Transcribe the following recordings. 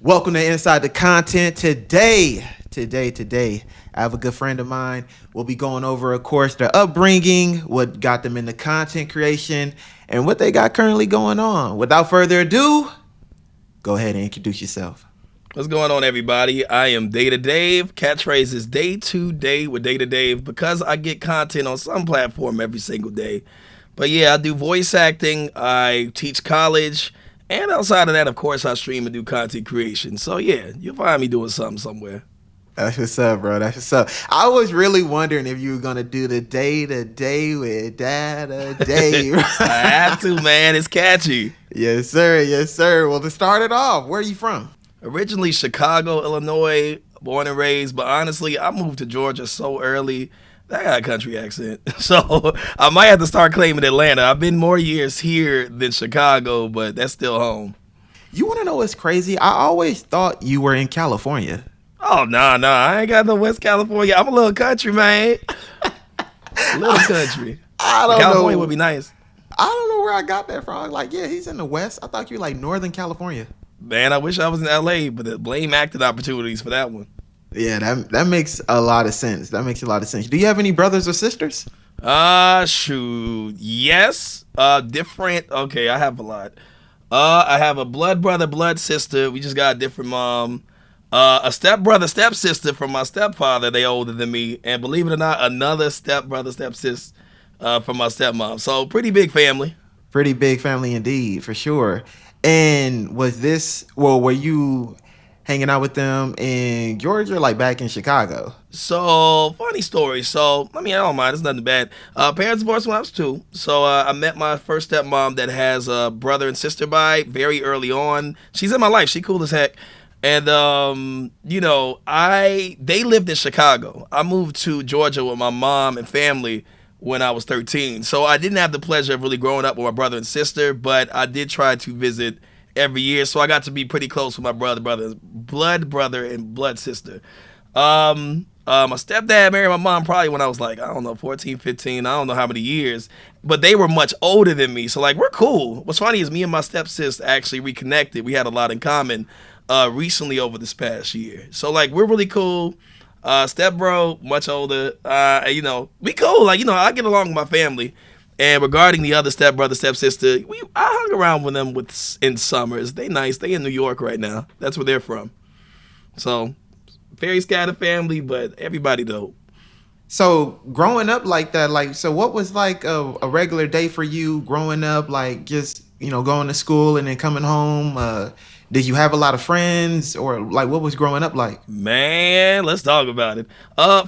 Welcome to Inside the Content. Today, I have a good friend of mine. We'll be going over, of course, their upbringing, what got them into content creation, and what they got currently going on. Without further ado, go ahead and introduce yourself. What's going on, everybody? I am DataDave. Catchphrase is day to day with DataDave because I get content on some platform every single day. But yeah, I do voice acting, I teach college, and outside of that, of course, I stream and do content creation. So yeah, you'll find me doing something somewhere. That's what's up, bro. That's what's up. I was really wondering if you were going to do the day-to-day with DataDave. I have to, man. It's catchy. Yes, sir. Yes, sir. Well, to start it off, where are you from? Originally Chicago, Illinois, born and raised, but honestly, I moved to Georgia so early that I got a country accent. So I might have to start claiming Atlanta. I've been more years here than Chicago, but that's still home. You want to know what's crazy? I always thought you were in California. Oh, nah, I ain't got no West California. I'm a little country, man. Little country. I don't California know. would be nice. I don't know where I got that from. Like, yeah, he's in the West. I thought you were like Northern California. Man, I wish I was in LA, but blame acting opportunities for that one. Yeah, that makes a lot of sense. That makes a lot of sense. Do you have any brothers or sisters? Shoot. Yes. Different. Okay, I have a lot. I have a blood brother, blood sister. We just got a different mom. A stepbrother, stepsister from my stepfather. They older than me. And believe it or not, another stepbrother, stepsister from my stepmom. So pretty big family. Pretty big family indeed, for sure. And were you hanging out with them in Georgia, like back in Chicago? So, funny story. So, I don't mind. It's nothing bad. Parents divorced when I was 2. So, I met my first stepmom that has a brother and sister by very early on. She's in my life. She cool as heck. And, they lived in Chicago. I moved to Georgia with my mom and family when I was 13. So I didn't have the pleasure of really growing up with my brother and sister, but I did try to visit every year. So I got to be pretty close with my blood brother and blood sister. My stepdad married my mom probably when I was like, 14, 15, I don't know how many years, but they were much older than me. So like, we're cool. What's funny is me and my stepsis actually reconnected. We had a lot in common recently over this past year. So like, we're really cool. Stepbro, much older, we cool. Like, I get along with my family. And regarding the other stepbrother, stepsister, I hung around with them in summers. They nice. They in New York right now. That's where they're from. So, very scattered family, but everybody dope. So growing up like that, so what was like a regular day for you growing up? Like just, going to school and then coming home? Did you have a lot of friends, or like what was growing up like? Man, let's talk about it.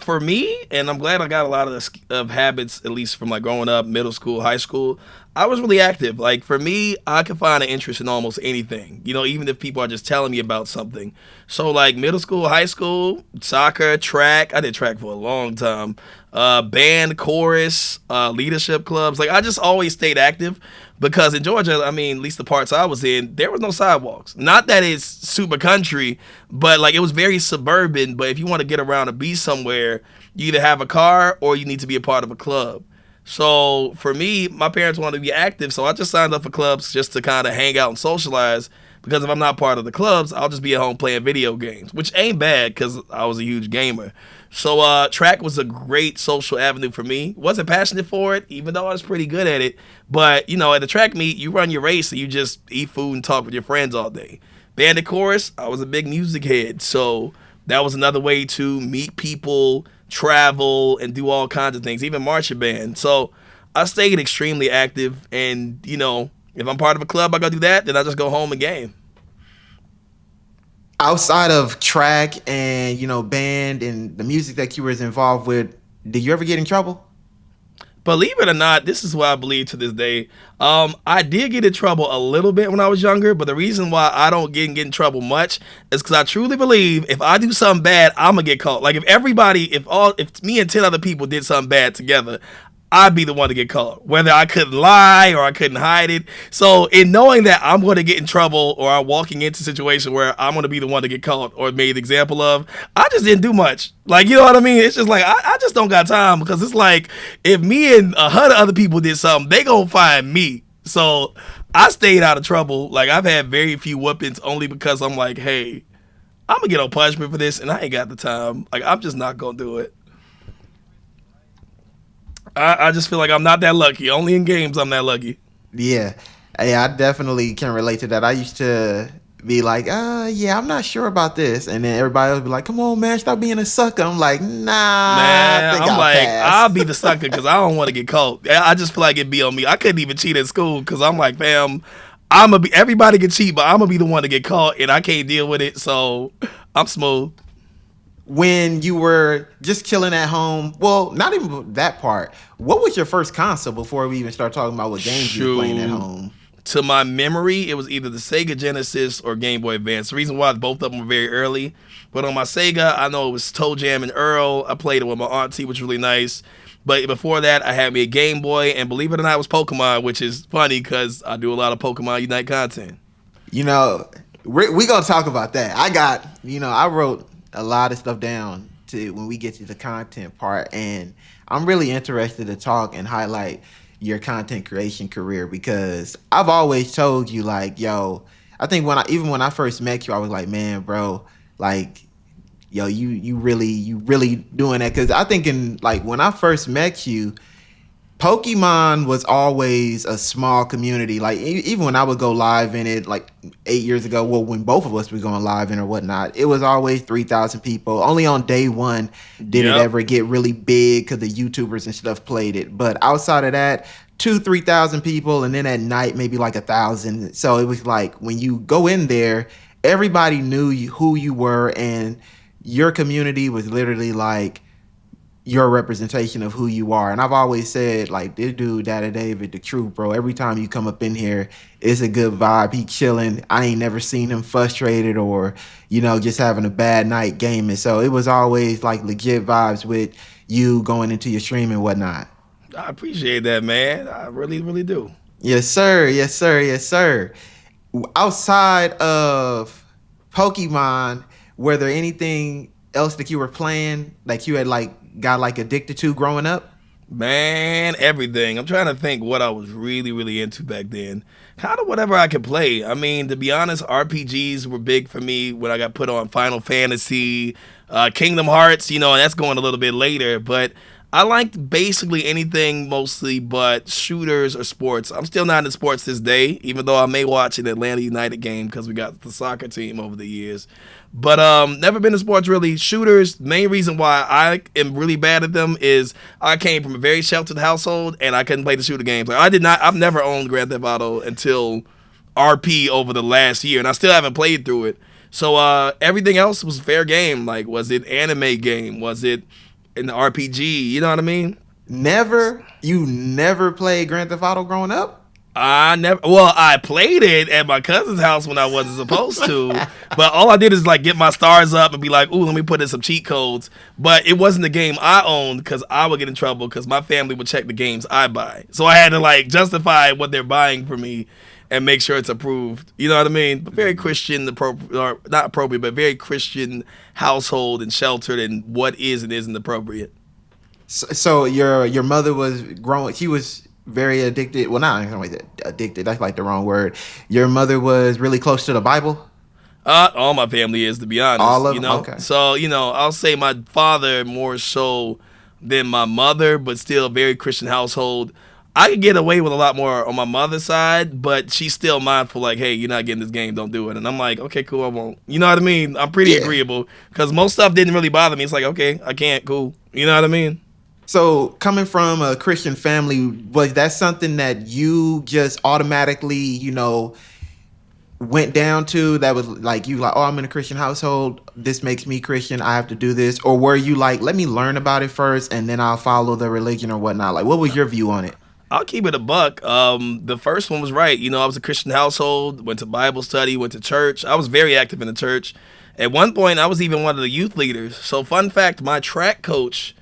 For me, and I'm glad I got a lot of habits, at least from like growing up, middle school, high school. I was really active. Like for me, I could find an interest in almost anything, even if people are just telling me about something. So like middle school, high school, soccer, track. I did track for a long time. Band, chorus, leadership clubs. Like I just always stayed active. Because in Georgia, at least the parts I was in, there was no sidewalks. Not that it's super country, but like it was very suburban. But if you want to get around or be somewhere, you either have a car or you need to be a part of a club. So for me, my parents wanted to be active, so I just signed up for clubs just to kind of hang out and socialize. Because if I'm not part of the clubs, I'll just be at home playing video games, which ain't bad because I was a huge gamer. So track was a great social avenue for me. Wasn't passionate for it, even though I was pretty good at it. But, at the track meet, you run your race and you just eat food and talk with your friends all day. Band and chorus, I was a big music head. So that was another way to meet people, travel, and do all kinds of things, even marching band. So I stayed extremely active. And, if I'm part of a club, I go do that, then I just go home and game. Outside of track and, band and the music that you was involved with, did you ever get in trouble? Believe it or not, this is what I believe to this day. I did get in trouble a little bit when I was younger, but the reason why I don't get in trouble much is because I truly believe if I do something bad, I'm gonna get caught. Like if me and 10 other people did something bad together, I'd be the one to get caught, whether I couldn't lie or I couldn't hide it. So in knowing that I'm going to get in trouble or I'm walking into a situation where I'm going to be the one to get caught or made an example of, I just didn't do much. Like, you know what I mean? It's just like, I just don't got time, because it's like, if me and 100 other people did something, they going to find me. So I stayed out of trouble. Like I've had very few whoopings only because I'm like, hey, I'm gonna get on punishment for this, and I ain't got the time. Like I'm just not gonna do it. I just feel like I'm not that lucky. Only in games I'm that lucky. Yeah. Yeah, I definitely can relate to that. I used to be like, yeah, I'm not sure about this. And then everybody else be like, come on, man, stop being a sucker. I'm like, nah, I Man, think I'm I'll like, I'll pass. be the sucker because I don't want to get caught. I just feel like it'd be on me. I couldn't even cheat at school because I'm like, fam, I'm gonna be. Everybody can cheat, but I'm gonna be the one to get caught, and I can't deal with it. So I'm smooth. When you were just chilling at home, well, not even that part. What was your first console before we even start talking about what games you was playing at Shoot. home? To my memory, it was either the Sega Genesis or Game Boy Advance. The reason why both of them were very early, but on my Sega, I know it was Toe Jam and Earl. I played it with my auntie, which was really nice. But before that, I had me a Game Boy, and believe it or not, it was Pokemon, which is funny because I do a lot of Pokemon Unite content. You know, we gonna talk about that. I wrote a lot of stuff down to when we get to the content part, and I'm really interested to talk and highlight your content creation career because I've always told you like, yo, I think when I first met you, I was like, man, bro, like, yo, you really doing that because I think in like when I first met you. Pokemon was always a small community. Like even when I would go live in it, like 8 years ago, well, when both of us were going live in or whatnot, it was always 3,000 people. Only on day one did it Yep. ever get really big because the YouTubers and stuff played it. But outside of that, 3,000 people, and then at night maybe like 1,000. So it was like when you go in there, everybody knew who you were, and your community was literally like your representation of who you are. And I've always said, like, this dude, DataDave, the truth, bro. Every time you come up in here, it's a good vibe. He chilling. I ain't never seen him frustrated or, just having a bad night gaming. So it was always like legit vibes with you going into your stream and whatnot. I appreciate that, man. I really, really do. Yes, sir. Yes, sir. Yes, sir. Outside of Pokemon, were there anything else that you were playing like you had like got like addicted to growing up? Man, everything. I'm trying to think what I was really, really into back then. Kind of whatever I could play. I mean, to be honest, RPGs were big for me when I got put on Final Fantasy, Kingdom Hearts, and that's going a little bit later. But I liked basically anything mostly but shooters or sports. I'm still not into sports this day, even though I may watch an Atlanta United game because we got the soccer team over the years. But never been to sports really. Shooters, main reason why I am really bad at them is I came from a very sheltered household and I couldn't play the shooter games. Like I've never owned Grand Theft Auto until RP over the last year, and I still haven't played through it. So everything else was fair game. Like, was it anime game? Was it in the RPG? You know what I mean? You never played Grand Theft Auto growing up? I never. Well, I played it at my cousin's house when I wasn't supposed to, but all I did is like get my stars up and be like, "Ooh, let me put in some cheat codes." But it wasn't the game I owned because I would get in trouble because my family would check the games I buy, so I had to like justify what they're buying for me and make sure it's approved. You know what I mean? But very Christian, or not appropriate, but very Christian household and sheltered, and what is and isn't appropriate. So your mother was growing. She was very addicted. Well, not like addicted. That's like the wrong word. Your mother was really close to the Bible. All my family is, to be All honest, of them. Okay. So, I'll say my father more so than my mother, but still a very Christian household. I could get away with a lot more on my mother's side, but she's still mindful, like, hey, you're not getting this game, don't do it. And I'm like, okay, cool, I won't. You know what I mean? I'm pretty Yeah. agreeable because most stuff didn't really bother me. It's like, okay, I can't, cool. You know what I mean? So coming from a Christian family, was that something that you just automatically, went down to? That was like you like, oh, I'm in a Christian household. This makes me Christian. I have to do this. Or were you like, let me learn about it first, and then I'll follow the religion or whatnot? Like, what was your view on it? I'll keep it a buck. The first one was right. I was a Christian household, went to Bible study, went to church. I was very active in the church. At one point, I was even one of the youth leaders. So, fun fact, my track coach,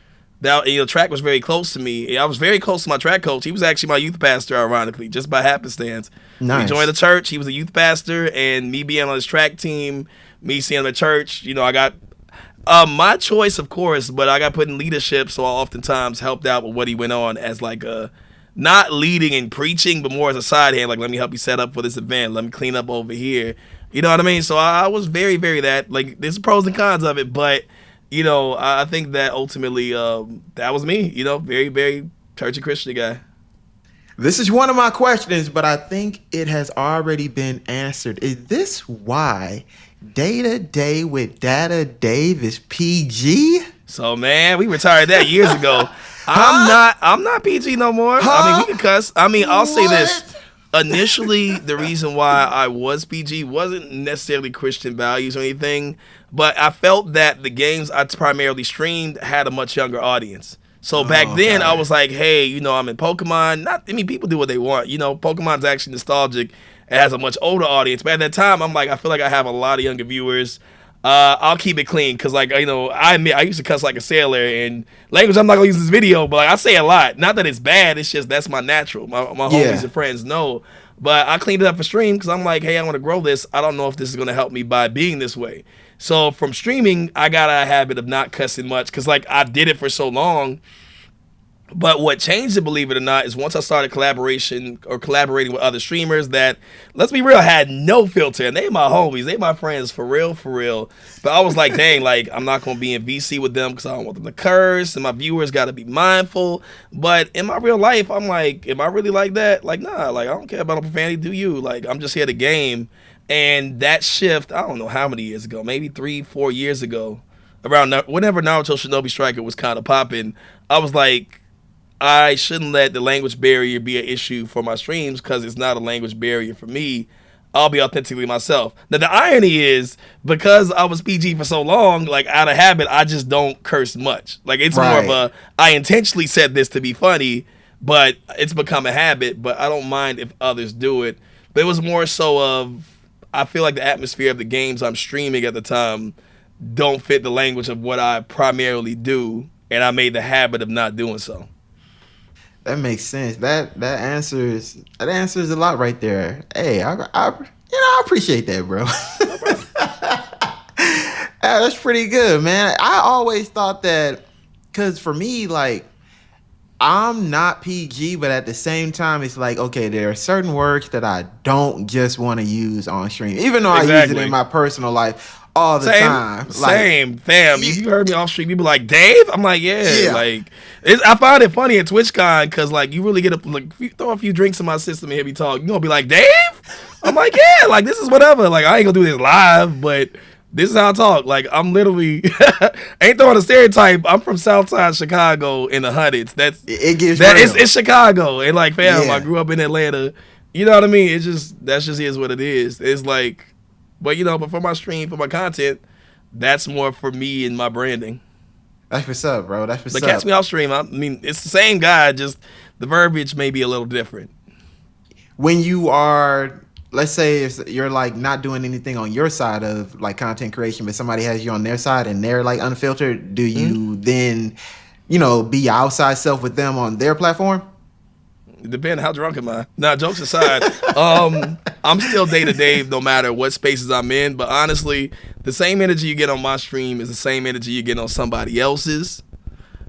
track was very close to me. I was very close to my track coach. He was actually my youth pastor, ironically, just by happenstance. We Nice. joined the church. He was a youth pastor, and me being on his track team, me seeing him at church, I got my choice, of course, but I got put in leadership, so I oftentimes helped out with what he went on as like a not leading and preaching, but more as a side hand, like let me help you set up for this event, let me clean up over here. You know what I mean? So I was very, very that. Like there's pros and cons of it, but I think that ultimately that was me. Very, very churchy Christian guy. This is one of my questions, but I think it has already been answered. Is this why Day-to-Day with DataDave is PG? So man, we retired that years ago. I'm not PG no more. I mean, we can cuss. I mean, I'll say this. Initially, the reason why I was PG wasn't necessarily Christian values or anything, but I felt that the games I primarily streamed had a much younger audience. So back then, I was like, hey, I'm in Pokemon. People do what they want. Pokemon's actually nostalgic. It has a much older audience. But at that time, I'm like, I feel like I have a lot of younger viewers. I'll keep it clean because, I admit I used to cuss like a sailor, and language I'm not gonna use this video, but I say a lot. Not that it's bad. It's just that's my natural. My homies and friends know. But I cleaned it up for stream because I'm like, hey, I want to grow this. I don't know if this is gonna help me by being this way. So from streaming, I got a habit of not cussing much because I did it for so long. But what changed it, believe it or not, is once I started collaborating with other streamers that, let's be real, had no filter. And they my homies. They my friends for real, for real. But I was like, dang, I'm not going to be in VC with them because I don't want them to curse. And my viewers got to be mindful. But in my real life, I'm like, am I really like that? Nah, I don't care about no profanity. Do you? I'm just here to game. And that shift, I don't know how many years ago, maybe 3-4 years ago, around whenever Naruto Shinobi Striker was kind of popping, I was like, I shouldn't let the language barrier be an issue for my streams because it's not a language barrier for me. I'll be authentically myself. Now, the irony is, because I was PG for so long, out of habit, I just don't curse much. It's more of a, I intentionally said this to be funny, but it's become a habit, but I don't mind if others do it. But it was more so of, I feel like the atmosphere of the games I'm streaming at the time don't fit the language of what I primarily do, and I made the habit of not doing so. That makes sense. That answers a lot right there. Hey, I appreciate that, bro. That's pretty good, man. I always thought that, because for me, I'm not PG, but at the same time, it's okay, there are certain words that I don't just want to use on stream, even though I use it in my personal life all the time. Same, fam. You heard me off stream, you be like, Dave? I'm like, yeah. I find it funny at TwitchCon because, you really get you throw a few drinks in my system and hear me talk. You gonna be like, Dave? I'm like, yeah. This is whatever. I ain't gonna do this live, but this is how I talk. I'm literally ain't throwing a stereotype. I'm from Southside Chicago in the hundreds. It's Chicago, and fam, I grew up in Atlanta. You know what I mean? That just is what it is. It's but for my stream, for my content, that's more for me and my branding. That's what's up, bro. That's what's up. But catch me off stream. I mean, it's the same guy, just the verbiage may be a little different. When you are, let's say if you're not doing anything on your side of content creation, but somebody has you on their side and they're unfiltered, do you then, be your outside self with them on their platform? It depends how drunk am I. Now, jokes aside, I'm still DataDave no matter what spaces I'm in. But honestly, the same energy you get on my stream is the same energy you get on somebody else's.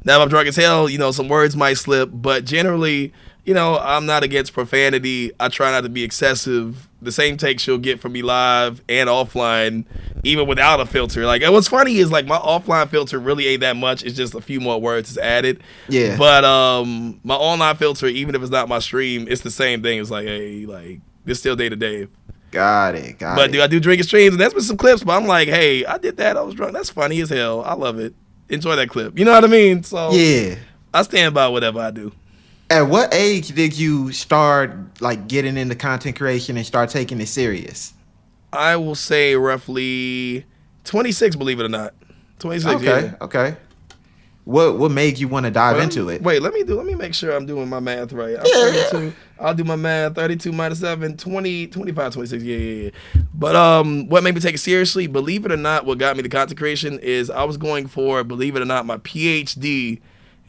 Now, if I'm drunk as hell, some words might slip. But generally, I'm not against profanity. I try not to be excessive. The same takes you'll get from me live and offline, even without a filter. What's funny is my offline filter really ain't that much. It's just a few more words is added. Yeah. But my online filter, even if it's not my stream, it's the same thing. It's hey, it's still DataDave. Got it. But do I do drinking streams? And that's been some clips. But I'm like, hey, I did that. I was drunk. That's funny as hell. I love it. Enjoy that clip. You know what I mean? So yeah, I stand by whatever I do. At what age did you start getting into content creation and start taking it serious? I will say roughly 26, believe it or not. 26. Okay, yeah. Okay. What made you want to dive into it? Wait, let me make sure I'm doing my math right. I'm 32. I'll do my math. 32 minus 7, 20, 25, 26. Yeah. But what made me take it seriously, believe it or not, what got me to content creation is I was going for, believe it or not, my PhD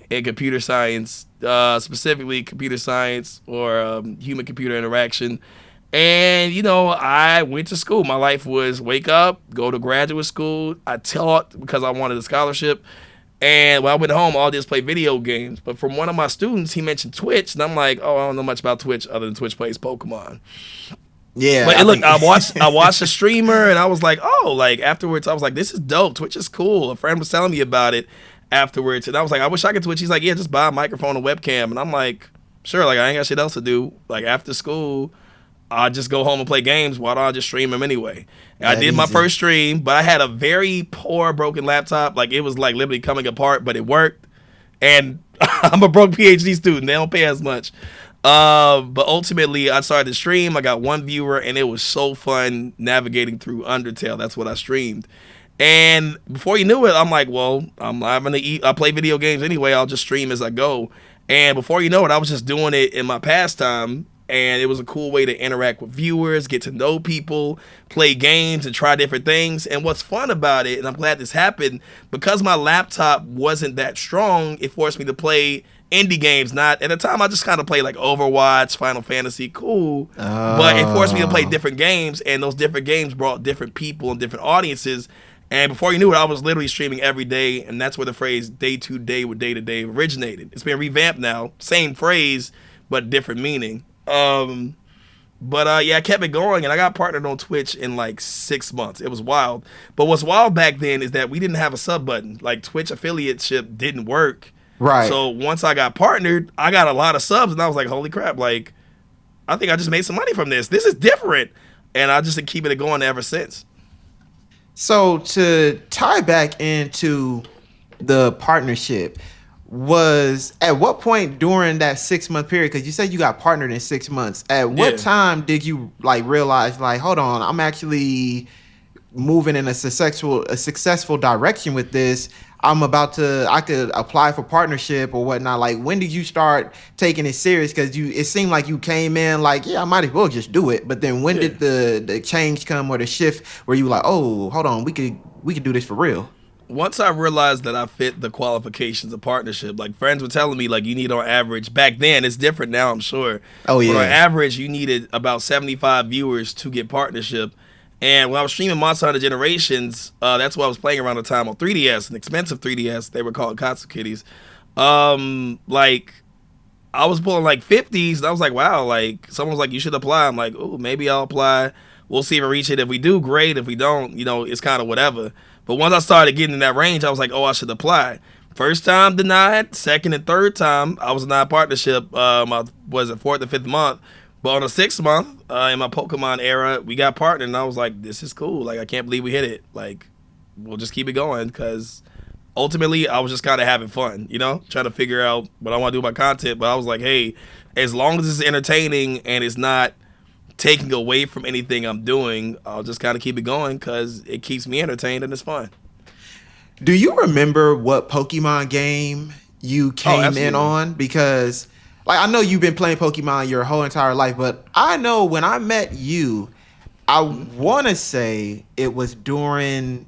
in computer science, specifically computer science or human-computer interaction. And, I went to school. My life was wake up, go to graduate school. I taught because I wanted a scholarship. And when I went home, all I did was play video games. But from one of my students, he mentioned Twitch, and I'm like, oh, I don't know much about Twitch other than Twitch plays Pokemon. Yeah, But I look, think I watched a streamer, and I was like, oh, like afterwards, I was like, this is dope. Twitch is cool. A friend was telling me about it afterwards, and I was like, I wish I could Twitch. He's like, yeah, just buy a microphone and webcam, and I'm like, sure. Like I ain't got shit else to do. Like after school, I just go home and play games. Why don't I just stream them anyway? And I that did my easy. first stream, but I had a very poor, broken laptop. Like it was like literally coming apart, but it worked. And I'm a broke PhD student. They don't pay as much. But ultimately, I started to stream. I got one viewer, and it was so fun navigating through Undertale. That's what I streamed. And before you knew it, I'm like, well, I'm gonna eat. I play video games anyway. I'll just stream as I go. And before you know it, I was just doing it in my pastime. And it was a cool way to interact with viewers, get to know people, play games, and try different things. And what's fun about it, and I'm glad this happened, because my laptop wasn't that strong, it forced me to play indie games. Not at the time, I just kind of played like Overwatch, Final Fantasy, cool. But it forced me to play Oh, different games, and those different games brought different people and different audiences. And before you knew it, I was literally streaming every day, and that's where the phrase "day to day" with DataDave originated. It's been revamped now, same phrase but different meaning. But yeah, I kept it going, and I got partnered on Twitch in like 6 months. It was wild. But what's wild back then is that we didn't have a sub button. Like Twitch affiliateship didn't work. right. So once I got partnered, I got a lot of subs, and I was like, holy crap! Like I think I just made some money from this. This is different, and I just been keeping it going ever since. So to tie back into the partnership, was at what point during that 6 month period? Because you said you got partnered in 6 months. At what Yeah. time did you like realize like, hold on, I'm actually moving in a successful direction with this. I could apply for partnership or whatnot. Like, when did you start taking it serious? Because it seemed like you came in like, yeah, I might as well just do it. But then when Yeah. did the change come or the shift where you were like, oh, hold on, we could do this for real? Once I realized that I fit the qualifications of partnership, like friends were telling me, like you need on average, back then it's different now, I'm sure. Oh But on yeah, average, you needed about 75 viewers to get partnership. And when I was streaming Monster Hunter Generations, that's what I was playing around the time on 3DS, an expensive 3DS. They were called Katsu Kitties. Like I was pulling like 50s, and I was like, wow, like someone was like, you should apply. I'm like, oh, maybe I'll apply. We'll see if I reach it. If we do, great. If we don't, it's kind of whatever. But once I started getting in that range, I was like, oh, I should apply. First time denied. Second and third time, I was denied partnership. My was it fourth and fifth month. But on the 6th month, in my Pokemon era, we got partnered, and I was like, this is cool. Like, I can't believe we hit it. Like, we'll just keep it going, because ultimately, I was just kind of having fun, trying to figure out what I want to do with my content. But I was like, hey, as long as it's entertaining and it's not taking away from anything I'm doing, I'll just kind of keep it going because it keeps me entertained and it's fun. do you remember what Pokemon game you Oh, came in absolutely. on? Because like I know you've been playing Pokemon your whole entire life, but I know when I met you, I want to say it was during.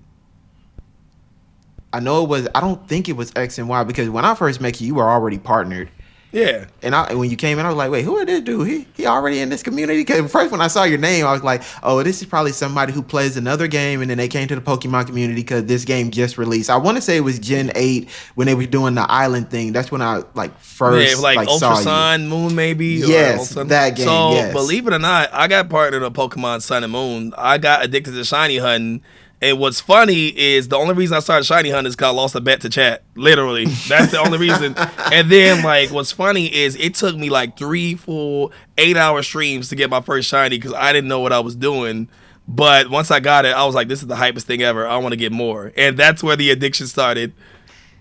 I know it was. I don't think it was X and Y because when I first met you, you were already partnered. Yeah. And when you came in, I was like, wait, who is this dude? He already in this community? Because first when I saw your name, I was like, oh, this is probably somebody who plays another game, and then they came to the Pokemon community because this game just released. I want to say it was Gen 8 when they were doing the island thing. That's when I like Yeah, first like like Ultra saw you. Sun, Moon maybe, or Yes, Ultra. that game. So Yes. believe it or not, I got partnered on Pokemon Sun and Moon. I got addicted to shiny hunting. And what's funny is the only reason I started shiny hunting is because I lost a bet to chat. Literally, that's the only reason. And then like, what's funny is it took me like 3 full 8-hour streams to get my first shiny because I didn't know what I was doing. But once I got it, I was like, this is the hypest thing ever. I want to get more. And that's where the addiction started.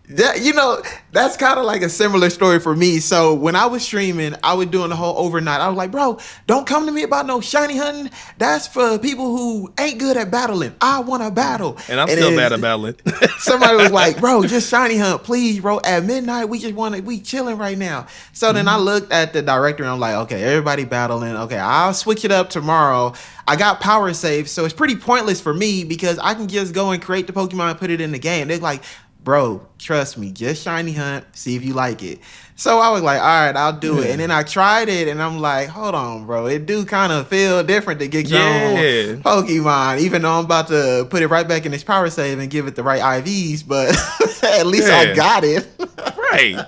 That's kind of like a similar story for me. So when I was streaming, I was doing the whole overnight. I was like, bro, don't come to me about no shiny hunting. That's for people who ain't good at battling. I want to battle. And I'm And still bad then at battling. somebody was like, bro, just shiny hunt, please, bro. At midnight, we chilling right now. So then I looked at the director and I'm like, okay, everybody battling. Okay, I'll switch it up tomorrow. I got power save, so it's pretty pointless for me because I can just go and create the Pokemon and put it in the game. They're like, bro, trust me, just shiny hunt, see if you like it. So I was like, all right, I'll do it. And then I tried it, and I'm like, hold on, bro, it do kind of feel different to get your own Yeah. Pokemon, even though I'm about to put it right back in its power save and give it the right IVs, but at least I Yeah. got it. Right.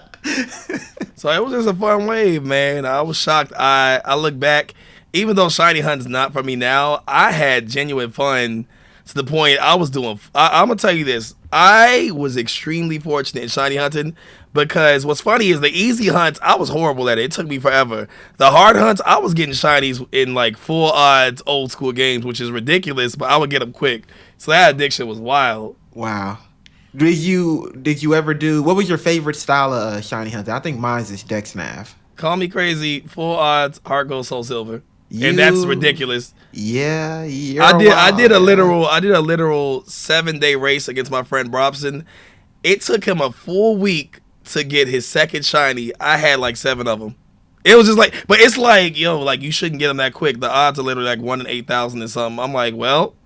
So it was just a fun wave, man. I was shocked. I look back, even though shiny hunt's not for me now, I had genuine fun to the point I was doing. I'm gonna tell you this. I was extremely fortunate in shiny hunting because what's funny is the easy hunts I was horrible at it. It took me forever. The hard hunts I was getting shinies in like full odds old school games, which is ridiculous, but I would get them quick. So that addiction was wild. Wow. Did you ever do what was your favorite style of shiny hunting? I think mine's is Dex Nav. Call me crazy, full odds, heart gold, soul silver, and that's You ridiculous. Yeah, you're I did a literal 7-day race against my friend Robson. It took him a full week to get his second shiny. I had like 7 of them. It was just like, but it's like, yo, like you shouldn't get them that quick. The odds are literally like 1 in 8,000 or something. I'm like, well,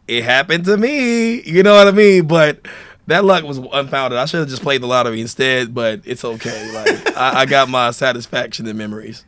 it happened to me. You know what I mean? But that luck was unfounded. I should have just played the lottery instead, but it's okay. Like I got my satisfaction in memories.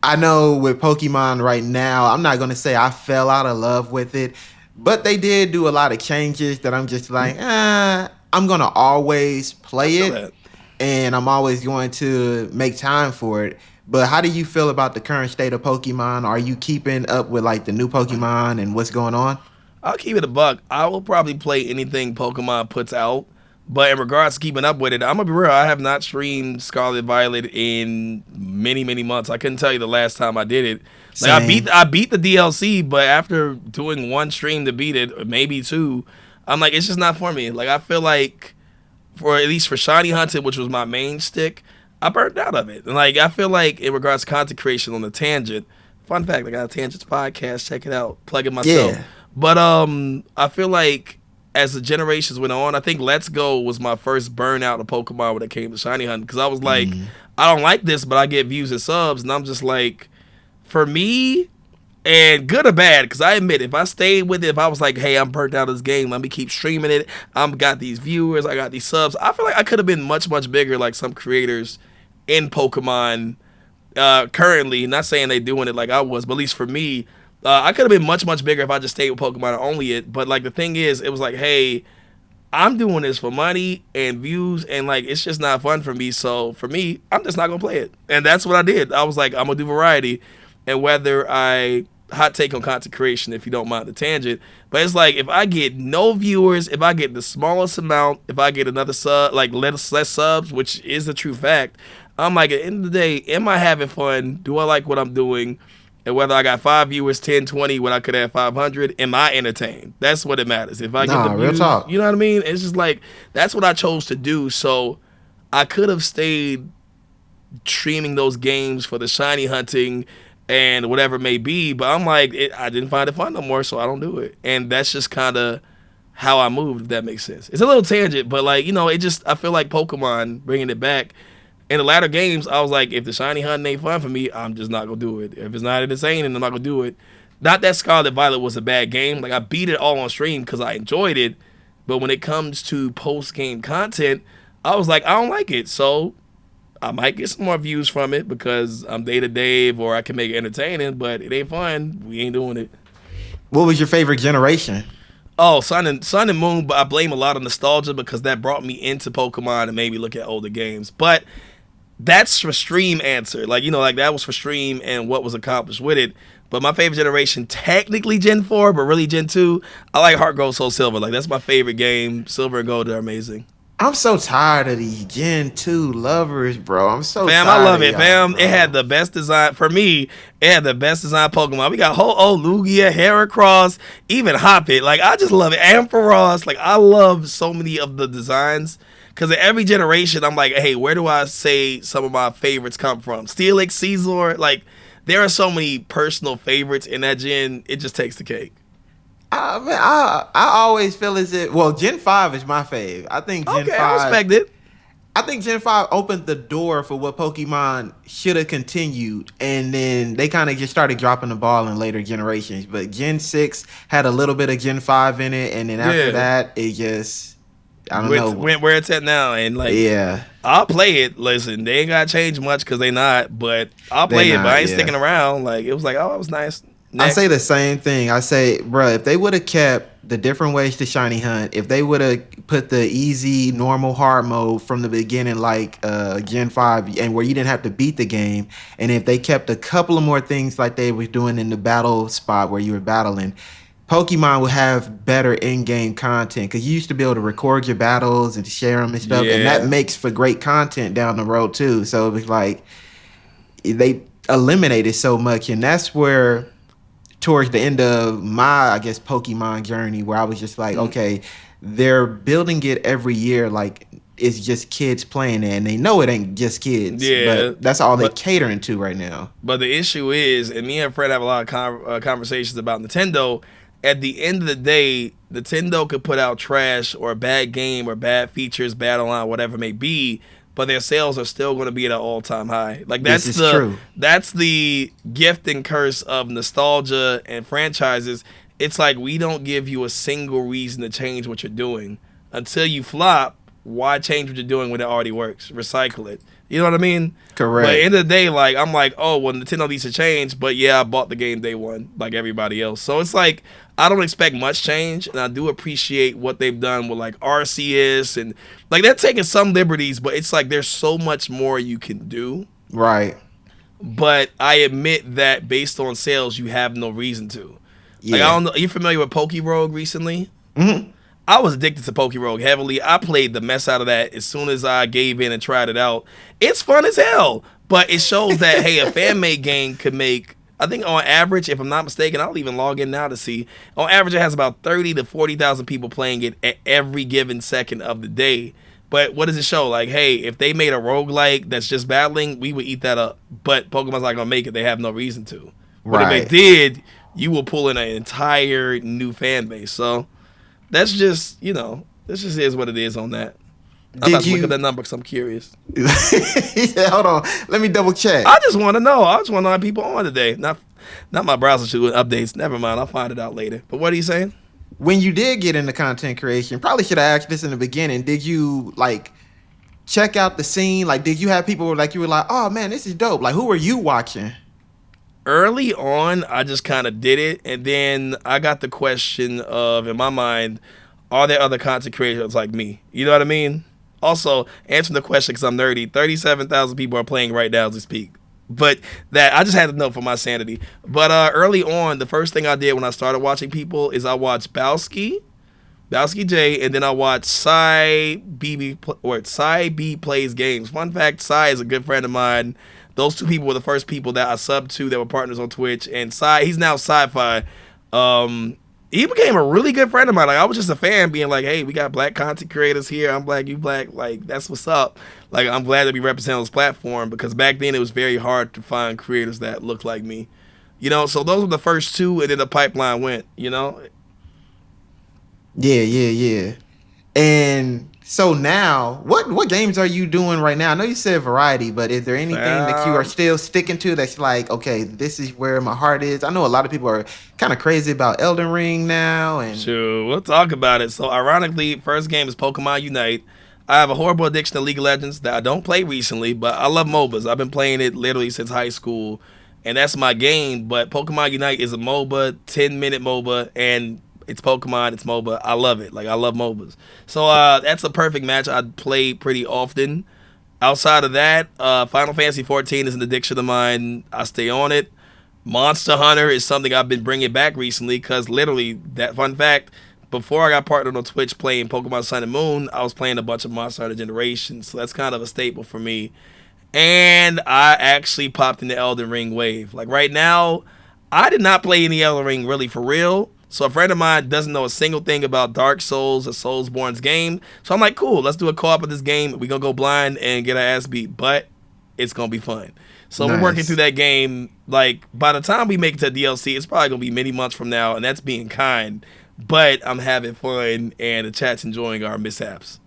I know with Pokemon right now, I'm not gonna say I fell out of love with it, but they did do a lot of changes that I'm just like, I'm gonna always I play feel it, that. and I'm always going to make time for it. But how do you feel about the current state of Pokemon? Are you keeping up with like the new Pokemon and what's going on? I'll keep it a buck. I will probably play anything Pokemon puts out. But in regards to keeping up with it, I'm gonna be real. I have not streamed Scarlet Violet in many, many months. I couldn't tell you the last time I did it. Like Same. I beat the DLC, but after doing one stream to beat it, or maybe two, I'm like, it's just not for me. Like I feel like for at least for Shiny Hunted, which was my main stick, I burned out of it. And like I feel like in regards to content creation on the tangent, fun fact, I got a Tangents podcast, check it out, plug it myself. Yeah. But I feel like as the generations went on, I think Let's Go was my first burnout of Pokemon when it came to Shiny Hunting. Because I was like, I don't like this, but I get views and subs. And I'm just like, for me, and good or bad, because I admit, if I stayed with it, if I was like, hey, I'm burnt out of this game, let me keep streaming it. I'm got these viewers, I got these subs. I feel like I could have been much, much bigger like some creators in Pokemon currently. Not saying they doing it like I was, but at least for me, I could have been much, much bigger if I just stayed with Pokemon and only it. But like the thing is, it was like, hey, I'm doing this for money and views, and like it's just not fun for me. So for me, I'm just not gonna play it, and that's what I did. I was like, I'm gonna do variety, and whether I hot take on content creation, if you don't mind the tangent, but it's like if I get no viewers, if I get the smallest amount, if I get another sub, like less subs, which is the true fact, I'm like at the end of the day, am I having fun? Do I like what I'm doing? And whether I got 5 viewers, 10, 20, when I could have 500, am I entertained? That's what it matters. If I get the Nah, real views, talk. you know what I mean? It's just like, that's what I chose to do. So I could have stayed streaming those games for the shiny hunting and whatever it may be, but I'm like, I didn't find it fun no more, so I don't do it. And that's just kind of how I moved, if that makes sense. It's a little tangent, but like, it just, I feel like Pokemon, bringing it back, in the latter games, I was like, if the shiny hunting ain't fun for me, I'm just not gonna do it. If it's not insane, then I'm not gonna do it. Not that Scarlet Violet was a bad game. Like I beat it all on stream because I enjoyed it. But when it comes to post game content, I was like, I don't like it. So I might get some more views from it because I'm DataDave or I can make it entertaining, but it ain't fun. We ain't doing it. What was your favorite generation? Oh, Sun and Moon, but I blame a lot of nostalgia because that brought me into Pokemon and made me look at older games. But that's for stream answer. Like, like that was for stream and what was accomplished with it. But my favorite generation, technically Gen 4, but really Gen 2, I like Heart Gold, Soul Silver. Like, that's my favorite game. Silver and Gold are amazing. I'm so tired of these Gen 2 lovers, bro. I'm so Fam, tired I love of it, y'all, fam. bro. It had the best design. For me, it had the best design Pokemon. We got Ho-Oh, Lugia, Heracross, even Hoppit. Like, I just love it. Ampharos. Like, I love so many of the designs. Because in every generation, I'm like, hey, where do I say some of my favorites come from? Steelix, Caesar. Like, there are so many personal favorites in that gen. It just takes the cake. I always feel as if Gen 5 is my fave. I think Gen Okay, 5 I respect it. I think Gen 5 opened the door for what Pokemon should have continued, and then they kind of just started dropping the ball in later generations. But Gen 6 had a little bit of Gen 5 in it, and then after Yeah. that, it just I don't know. Where it's at now, and like Yeah, I'll play it. Listen, they ain't gotta change much because they not, but I'll they play it. But I not. ain't Yeah. sticking around. Like it was like, oh, it was nice. I say Next, the same thing. I say, bro, if they would have kept the different ways to shiny hunt, if they would have put the easy, normal, hard mode from the beginning, like Gen 5, and where you didn't have to beat the game, and if they kept a couple of more things like they were doing in the battle spot where you were battling, Pokemon would have better in-game content because you used to be able to record your battles and share them and stuff, and that yeah, makes for great content down the road too. So it was like they eliminated so much, and that's where towards the end of my, I guess, Pokemon journey, where I was just like, Mm. okay, they're building it every year, like it's just kids playing it, and they know it ain't just kids, yeah. but that's all they But catering to right now. but the issue is, and me and Fred have a lot of conversations about Nintendo. At the end of the day, Nintendo could put out trash or a bad game or bad features, bad online, whatever it may be, but their sales are still going to be at an all-time high. Like This is true. that's the gift and curse of nostalgia and franchises. It's like we don't give you a single reason to change what you're doing until you flop. Why change what you're doing when it already works? Recycle it. You know what I mean? Correct. But at the end of the day, like I'm like, oh, well, Nintendo needs to change. But yeah, I bought the game day one, like everybody else. So it's like I don't expect much change, and I do appreciate what they've done with like RCS and like they're taking some liberties, but it's like there's so much more you can do. Right. But I admit that based on sales, you have no reason to. Like I Yeah. don't know. Are you familiar with Poke Rogue recently? Hmm. I was addicted to Poke Rogue heavily. I played the mess out of that as soon as I gave in and tried it out. It's fun as hell, but it shows that hey, a fan made game could make. I think on average, if I'm not mistaken, I'll even log in now to see. On average, it has about 30 to 40,000 people playing it at every given second of the day. But what does it show? Like, hey, if they made a roguelike that's just battling, we would eat that up. But Pokemon's not gonna make it. They have no reason to. But if they Right. did, you will pull in an entire new fan base. So that's just, this just is what it is on that. I'm about Did to look you? up that number because I'm curious. He said, "Hold on, let me double check." I just want to know. I just want to know how people on today. Not my browser doing updates. Never mind. I'll find it out later. But what are you saying? When you did get into content creation, probably should have asked this in the beginning. Did you like check out the scene? Like, did you have people like you were like, "Oh man, this is dope." Like, who were you watching? Early on, I just kind of did it. And then I got the question of, in my mind, are there other content creators like me? You know what I mean? Also, answering the question because I'm nerdy, 37,000 people are playing right now as we speak. But that I just had to know for my sanity. But early on, the first thing I did when I started watching people is I watched Bowski J, and then I watched Cy B Plays Games. Fun fact, Cy is a good friend of mine. Those two people were the first people that I subbed to that were partners on Twitch. And Cy, he's now Sci-Fi. He became a really good friend of mine. Like I was just a fan being like, hey, we got black content creators here. I'm black, you black. Like that's what's up. Like I'm glad to be representing this platform because back then it was very hard to find creators that looked like me. So those were the first two and then the pipeline went, Yeah. And so now, what games are you doing right now? I know you said variety, but is there anything that you are Um, still sticking to that's like, okay, this is where my heart is? I know a lot of people are kind of crazy about Elden Ring now, and Sure, we'll talk about it. So ironically, first game is Pokemon Unite. I have a horrible addiction to League of Legends that I don't play recently, but I love MOBAs. I've been playing it literally since high school, and that's my game. But Pokemon Unite is a MOBA, 10-minute MOBA, and it's Pokemon, it's MOBA. I love it. Like I love MOBAs. So that's a perfect match. I play pretty often. Outside of that, Final Fantasy 14 is an addiction of mine. I stay on it. Monster Hunter is something I've been bringing back recently because literally, that fun fact, before I got partnered on Twitch playing Pokemon Sun and Moon, I was playing a bunch of Monster Hunter Generations. So that's kind of a staple for me. And I actually popped in the Elden Ring wave. Like right now, I did not play any Elden Ring really for real. So a friend of mine doesn't know a single thing about Dark Souls or Soulsborne's game. So I'm like, cool, let's do a co-op of this game. We're going to go blind and get our ass beat. But it's going to be fun. So we're working nice. through that game. Like, by the time we make it to DLC, it's probably going to be many months from now. And that's being kind. But I'm having fun and the chat's enjoying our mishaps.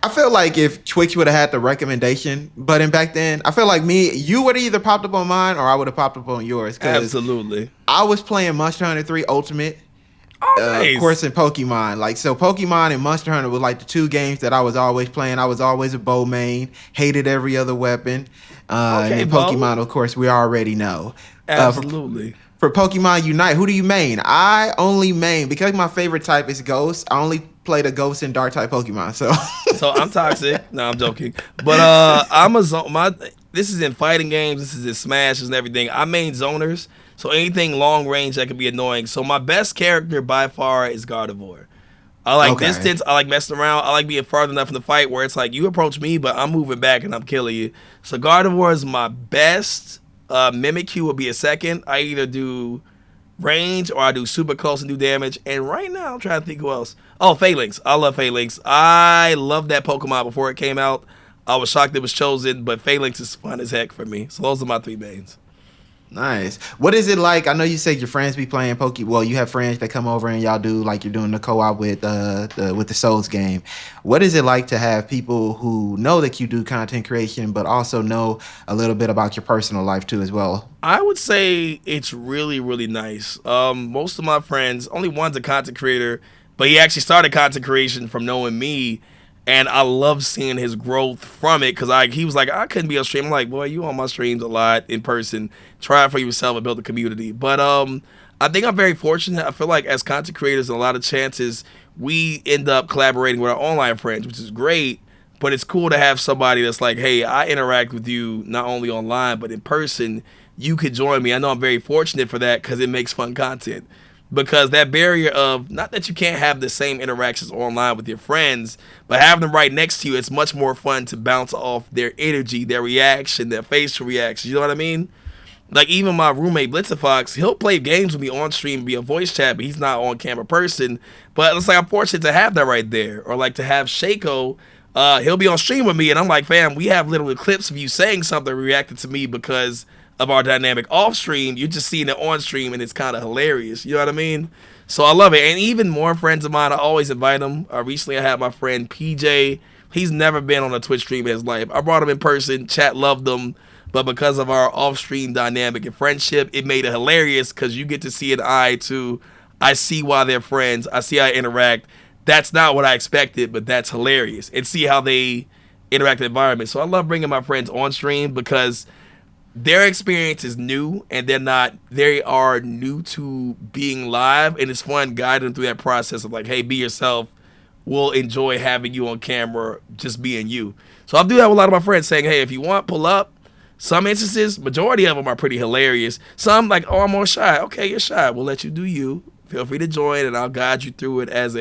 I feel like if Twitch would have had the recommendation button back then, I feel like you would have either popped up on mine or I would have popped up on yours. Because Absolutely. I was playing Monster Hunter 3 Ultimate. Oh, Of course, nice. in Pokemon. Like, so Pokemon and Monster Hunter were like the two games that I was always playing. I was always a bow main, hated every other weapon. And Okay, then Bo. Pokemon, of course, we already know. For Absolutely. Pokemon Unite, who do you main? I only main because my favorite type is Ghost. I only play the Ghost and Dark type Pokemon. So, So I'm toxic. No, I'm joking. But I'm a zone. My this is in fighting games. This is in Smash and everything. I main zoners. So anything long range that can be annoying. So my best character by far is Gardevoir. I like okay, distance. I like messing around. I like being farther enough in the fight where it's like you approach me, but I'm moving back and I'm killing you. So Gardevoir is my best. Mimikyu would be a second. I either do range or I do super close and do damage. And right now I'm trying to think who else. Oh, Phalanx. I love Phalanx. I loved that Pokemon before it came out. I was shocked it was chosen, but Phalanx is fun as heck for me. So those are my three mains. nice. What is it like? I know you said your friends be playing Poke. Well, you have friends that come over and y'all do like you're doing the co-op with with the Souls game. What is it like to have people who know that you do content creation, but also know a little bit about your personal life too as well? I would say it's really, really nice. Most of my friends, only one's a content creator, but he actually started content creation from knowing me, and I love seeing his growth from it. Cause he was like, I couldn't be on stream. I'm like, boy, you on my streams a lot in person. Try it for yourself and build a community. But I think I'm very fortunate. I feel like as content creators, a lot of chances we end up collaborating with our online friends, which is great. But it's cool to have somebody that's like, hey, I interact with you not only online but in person. You could join me. I know I'm very fortunate for that because it makes fun content. Because that barrier of not that you can't have the same interactions online with your friends, but having them right next to you, it's much more fun to bounce off their energy, their reaction, their facial reactions. You know what I mean? Like even my roommate Blitzerfox, he'll play games with me on stream, be a voice chat, but he's not on camera person. But it's like I'm fortunate to have that right there, or like to have Shaco. He'll be on stream with me, and I'm like, fam, we have literally clips of you saying something, reacting to me because of our dynamic off stream. You're just seeing it on stream, and it's kind of hilarious. You know what I mean? So I love it, and even more friends of mine, I always invite them. Recently, I had my friend PJ. He's never been on a Twitch stream in his life. I brought him in person. Chat loved him. But because of our off-stream dynamic and friendship, it made it hilarious because you get to see an eye to, I see why they're friends. I see how they interact. That's not what I expected, but that's hilarious. And see how they interact in the environment. So I love bringing my friends on stream because their experience is new and they are new to being live. And it's fun guiding them through that process of like, hey, be yourself. We'll enjoy having you on camera, just being you. So I do have a lot of my friends saying, hey, if you want, pull up. Some instances, majority of them are pretty hilarious. Some like, oh, I'm more shy. Okay, you're shy. We'll let you do you. Feel free to join, and I'll guide you through it as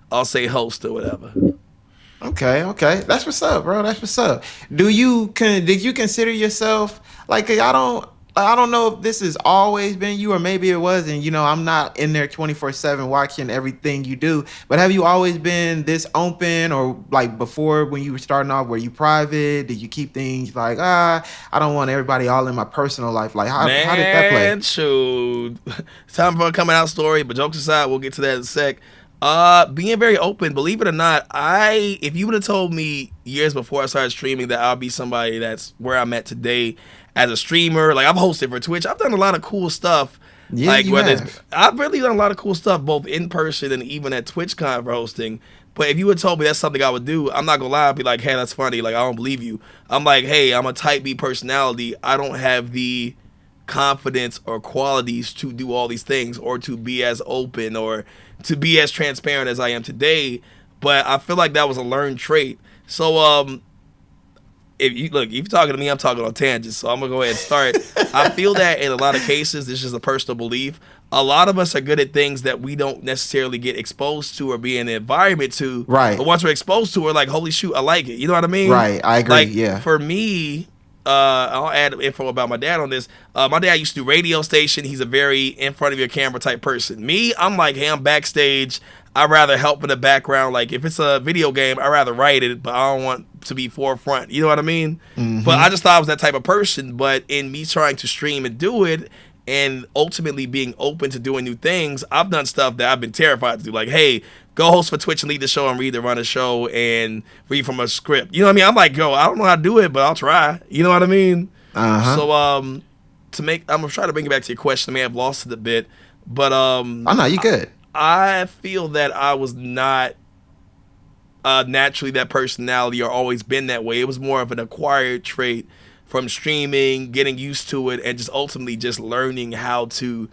I'll say host or whatever. Okay, okay, that's what's up, bro. That's what's up. Did you consider yourself like I don't know if this has always been you or maybe it wasn't. You know, I'm not in there 24/7 watching everything you do. But have you always been this open or like before when you were starting off? Were you private? Did you keep things like I don't want everybody all in my personal life? Like how did that play? Man, shoot. It's time for a coming out story, but jokes aside, we'll get to that in a sec. Being very open, believe it or not, if you would have told me years before I started streaming that I'll be somebody that's where I'm at today as a streamer, like I've hosted for Twitch, I've done a lot of cool stuff. Yeah, Like you whether have. I've really done a lot of cool stuff both in person and even at TwitchCon for hosting. But if you would told me that's something I would do, I'm not gonna lie, I'd be like, hey, that's funny. Like I don't believe you. I'm like, hey, I'm a type B personality. I don't have the confidence or qualities to do all these things or to be as open or to be as transparent as I am today. But I feel like that was a learned trait. So if you're talking to me, I'm talking on tangents. So I'm gonna go ahead and start. I feel that in a lot of cases, this is a personal belief. A lot of us are good at things that we don't necessarily get exposed to or be in the environment to. Right. But once we're exposed to, we're like, holy shoot, I like it. You know what I mean? Right. I agree. Like Yeah. for me, I'll add info about my dad on this. My dad used to do radio station. He's a very in front of your camera type person. Me, I'm like, hey, I'm backstage. I'd rather help in the background. Like if it's a video game, I'd rather write it, but I don't want to be forefront. You know what I mean? But I just thought I was that type of person. But in me trying to stream and do it, and ultimately being open to doing new things, I've done stuff that I've been terrified to do. Like, hey, go host for Twitch and lead the show and run a show and read from a script. You know what I mean? I'm like, yo, I don't know how to do it, but I'll try. You know what I mean? So I'm gonna try to bring it back to your question. I may have lost it a bit, but Oh no, you good. I feel that I was not naturally that personality or always been that way. It was more of an acquired trait from streaming, getting used to it, and just ultimately just learning how to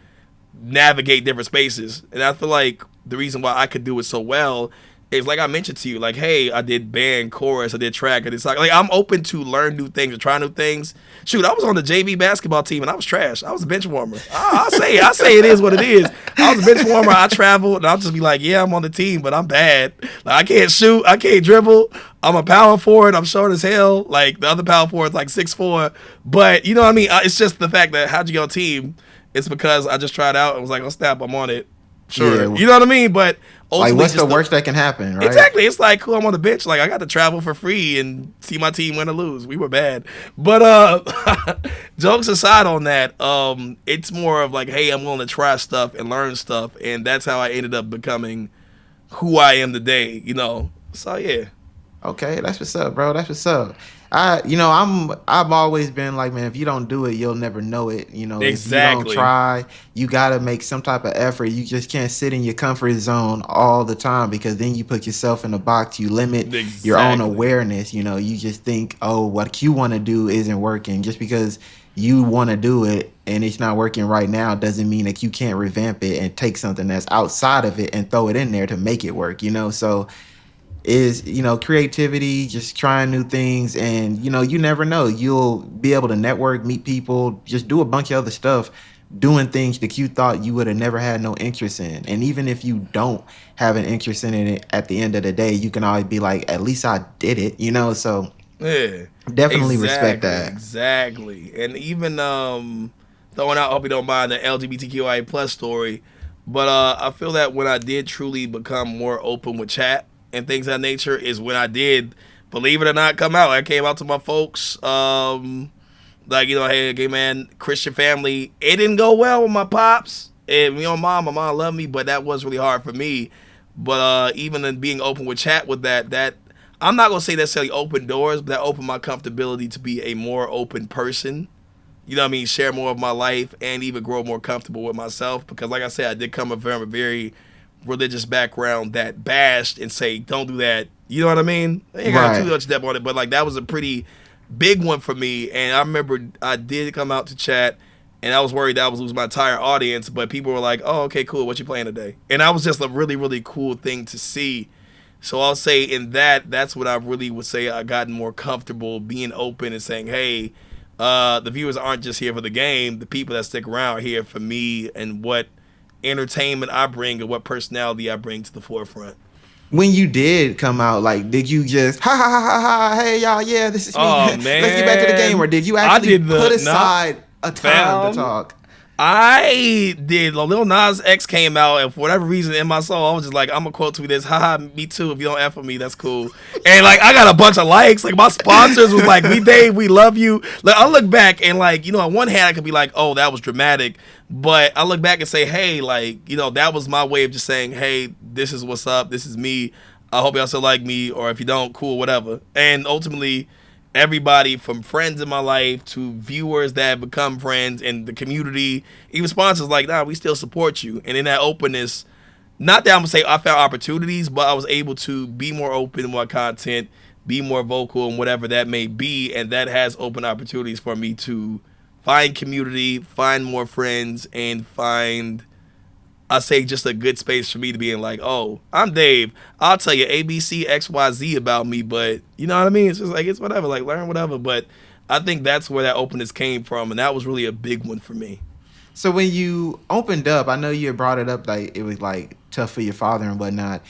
navigate different spaces. And I feel like the reason why I could do it so well is like I mentioned to you, like, hey, I did band, chorus, I did track, I did soccer. Like I'm open to learn new things and try new things. Shoot, I was on the JV basketball team and I was trash. I was a bench warmer. I say it is what it is. I was a bench warmer. I traveled and I'll just be like, yeah, I'm on the team, but I'm bad. Like I can't shoot, I can't dribble. I'm a power forward. I'm short as hell. Like the other power forward's like 6'4". But you know what I mean? It's just the fact that how'd you get on team? It's because I just tried out and was like, oh snap, I'm on it. Sure. Yeah. You know what I mean? But Like, ultimately, what's the worst that can happen, right? exactly. It's like, cool, I'm on the bench. Like, I got to travel for free and see my team win or lose. We were bad. But jokes aside on that, it's more of like, hey, I'm willing to try stuff and learn stuff. And that's how I ended up becoming who I am today, you know? So, yeah. Okay, that's what's up, bro. That's what's up. I've always been like, man, if you don't do it, you'll never know it. If you don't Exactly. try, you gotta make some type of effort. You just can't sit in your comfort zone all the time because then you put yourself in a box. You limit your own Exactly. awareness. You just think, oh, what you want to do isn't working. Just because you want to do it and it's not working right now doesn't mean that you can't revamp it and take something that's outside of it and throw it in there to make it work. So is creativity, just trying new things, and you never know, you'll be able to network, meet people, just do a bunch of other stuff, doing things that you thought you would have never had no interest in. And even if you don't have an interest in it, at the end of the day you can always be like, at least I did it. So Yeah. definitely respect Exactly. that. Exactly. And even throwing out, hope you don't mind the LGBTQIA plus story, but I feel that when I did truly become more open with chat and things of that nature is when I did, believe it or not, come out. I came out to my folks, like, hey, gay man, Christian family. It didn't go well with my pops and my mom loved me, but that was really hard for me. But even in being open with chat with that I'm not gonna say necessarily open doors, but that opened my comfortability to be a more open person. You know what I mean? Share more of my life and even grow more comfortable with myself. Because like I said, I did come from a very religious background that bashed and say, don't do that. You know what I mean? I ain't got too Right. much depth on it, but like that was a pretty big one for me. And I remember I did come out to chat and I was worried that I was losing my entire audience, but people were like, oh, okay, cool. What you playing today? And that was just a really, really cool thing to see. So I'll say in that's what I really would say I gotten more comfortable being open and saying, hey, the viewers aren't just here for the game. The people that stick around are here for me and what entertainment I bring and what personality I bring to the forefront. When you did come out, like, did you just ha ha ha ha ha, hey y'all, yeah, this is me, Oh let's get back to the game, or man, did you I actually did put the nah, aside a time to fam. talk? I did. Lil Nas X came out, and for whatever reason in my soul, I was just like, I'm gonna quote tweet this. Haha, me too. If you don't F with me, that's cool. And like, I got a bunch of likes. Like, my sponsors was like, we Dave, we love you. Like, I look back and like, on one hand, I could be like, oh, that was dramatic. But I look back and say, hey, like, that was my way of just saying, hey, this is what's up. This is me. I hope y'all still like me, or if you don't, cool, whatever. And ultimately, everybody from friends in my life to viewers that have become friends and the community, even sponsors, like, nah, we still support you. And in that openness, not that I'm gonna say I found opportunities, but I was able to be more open in my content, be more vocal and whatever that may be, and that has opened opportunities for me to find community, find more friends, and find, I say, just a good space for me to be in, like, oh, I'm Dave. I'll tell you A, B, C, X, Y, Z about me, but you know what I mean? It's just like, it's whatever, like, learn whatever. But I think that's where that openness came from, and that was really a big one for me. So when you opened up, I know you had brought it up like it was like tough for your father and whatnot.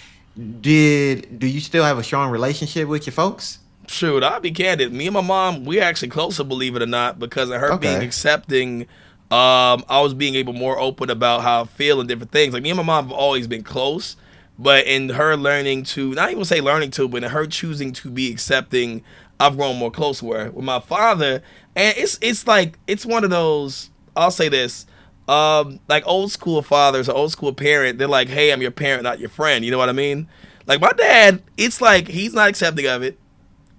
Do you still have a strong relationship with your folks? Shoot, I'll be candid. Me and my mom, we're actually closer, believe it or not, because of her being Okay. accepting. I was being able more open about how I feel and different things. Like me and my mom have always been close, but in her learning to, not even say learning to, but in her choosing to be accepting, I've grown more close with her. With my father, and it's like it's one of those. I'll say this. Like old school fathers or old school parent, they're like, "Hey, I'm your parent, not your friend." You know what I mean? Like my dad, it's like he's not accepting of it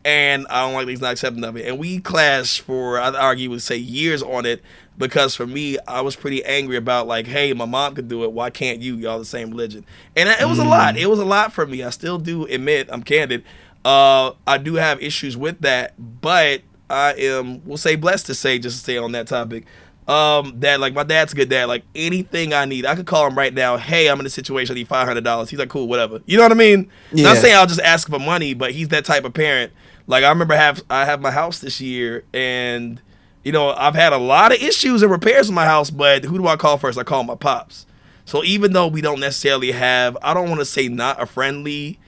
and I don't like that he's not accepting of it. And we clashed for, I'd argue, would say years on it. because for me, I was pretty angry about like, hey, my mom could do it, why can't you? Y'all the same religion, and it was a lot. It was a lot for me. I still do admit, I'm candid. I do have issues with that, but I am, we'll say, blessed to say, just to stay on that topic. That like my dad's a good dad. Like anything I need, I could call him right now. Hey, I'm in a situation. I need $500. He's like, cool, whatever. You know what I mean? Not Yeah. saying I'll just ask for money, but he's that type of parent. Like I remember I have my house this year, and I've had a lot of issues and repairs in my house. But who do I call first? I call my pops. So even though we don't necessarily have, I don't want to say not a friendly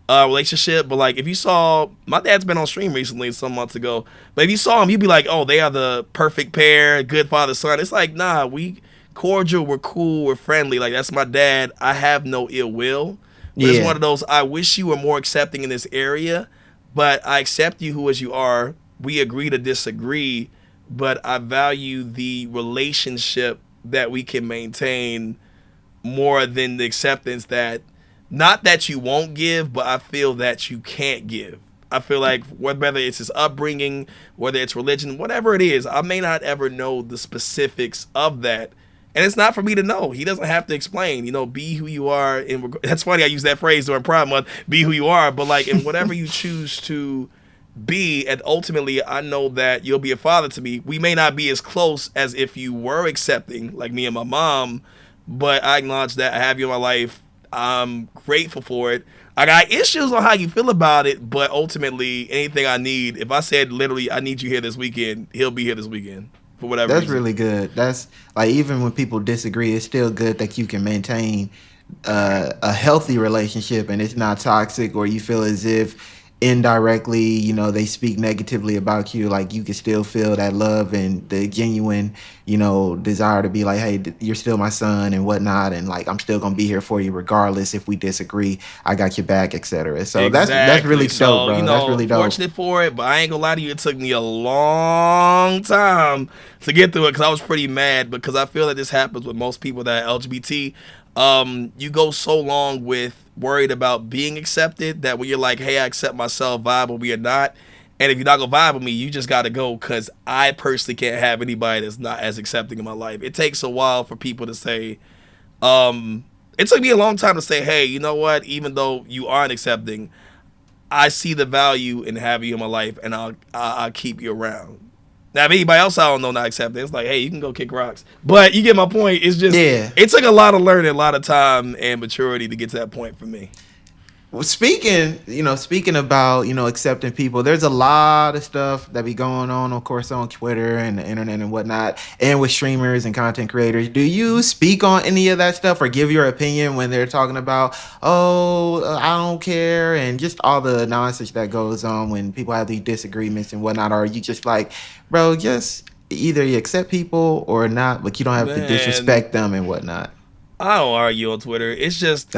relationship, but like if you saw, my dad's been on stream recently some months ago, but if you saw him, you'd be like, oh, they are the perfect pair, good father son. It's like, nah, we cordial, we're cool, we're friendly. Like that's my dad. I have no ill will, but it's Yeah. one of those, I wish you were more accepting in this area, but I accept you who as you are. We agree to disagree, but I value the relationship that we can maintain more than the acceptance that, not that you won't give, but I feel that you can't give. I feel like whether it's his upbringing, whether it's religion, whatever it is, I may not ever know the specifics of that. And it's not for me to know. He doesn't have to explain. Be who you are. That's funny. I use that phrase during Pride Month. Be who you are. But like in whatever you choose to be, and ultimately, I know that you'll be a father to me. We may not be as close as if you were accepting, like me and my mom, but I acknowledge that I have you in my life. I'm grateful for it. I got issues on how you feel about it, but ultimately, anything I need, if I said literally, I need you here this weekend, he'll be here this weekend for whatever That's reason. really good. That's like even when people disagree, it's still good that you can maintain a healthy relationship and it's not toxic or you feel as if indirectly, they speak negatively about you. Like you can still feel that love and the genuine, desire to be like, hey, you're still my son and whatnot, and like I'm still gonna be here for you regardless if we disagree. I got your back, etc. So that's really Exactly. dope, So, bro. That's really dope. fortunate for it, but I ain't gonna lie to you, it took me a long time to get through it because I was pretty mad because I feel that this happens with most people that are LGBT. You go so long with worried about being accepted that when you're like, hey, I accept myself, vibe, but we are not. And if you're not gonna vibe with me, you just gotta go because I personally can't have anybody that's not as accepting in my life. It takes a while for people to say, it took me a long time to say, hey, you know what? Even though you aren't accepting, I see the value in having you in my life, and I'll keep you around. Now, if anybody else I don't know not accepting, it's like, hey, you can go kick rocks. But you get my point. It's just, Yeah. it took a lot of learning, a lot of time and maturity to get to that point for me. Well, speaking about, accepting people, there's a lot of stuff that be going on, of course, on Twitter and the internet and whatnot, and with streamers and content creators. Do you speak on any of that stuff or give your opinion when they're talking about, oh, I don't care, and just all the nonsense that goes on when people have these disagreements and whatnot? Or are you just like, bro, just either you accept people or not, but you don't have to Man, disrespect them and whatnot? I don't argue on Twitter. It's just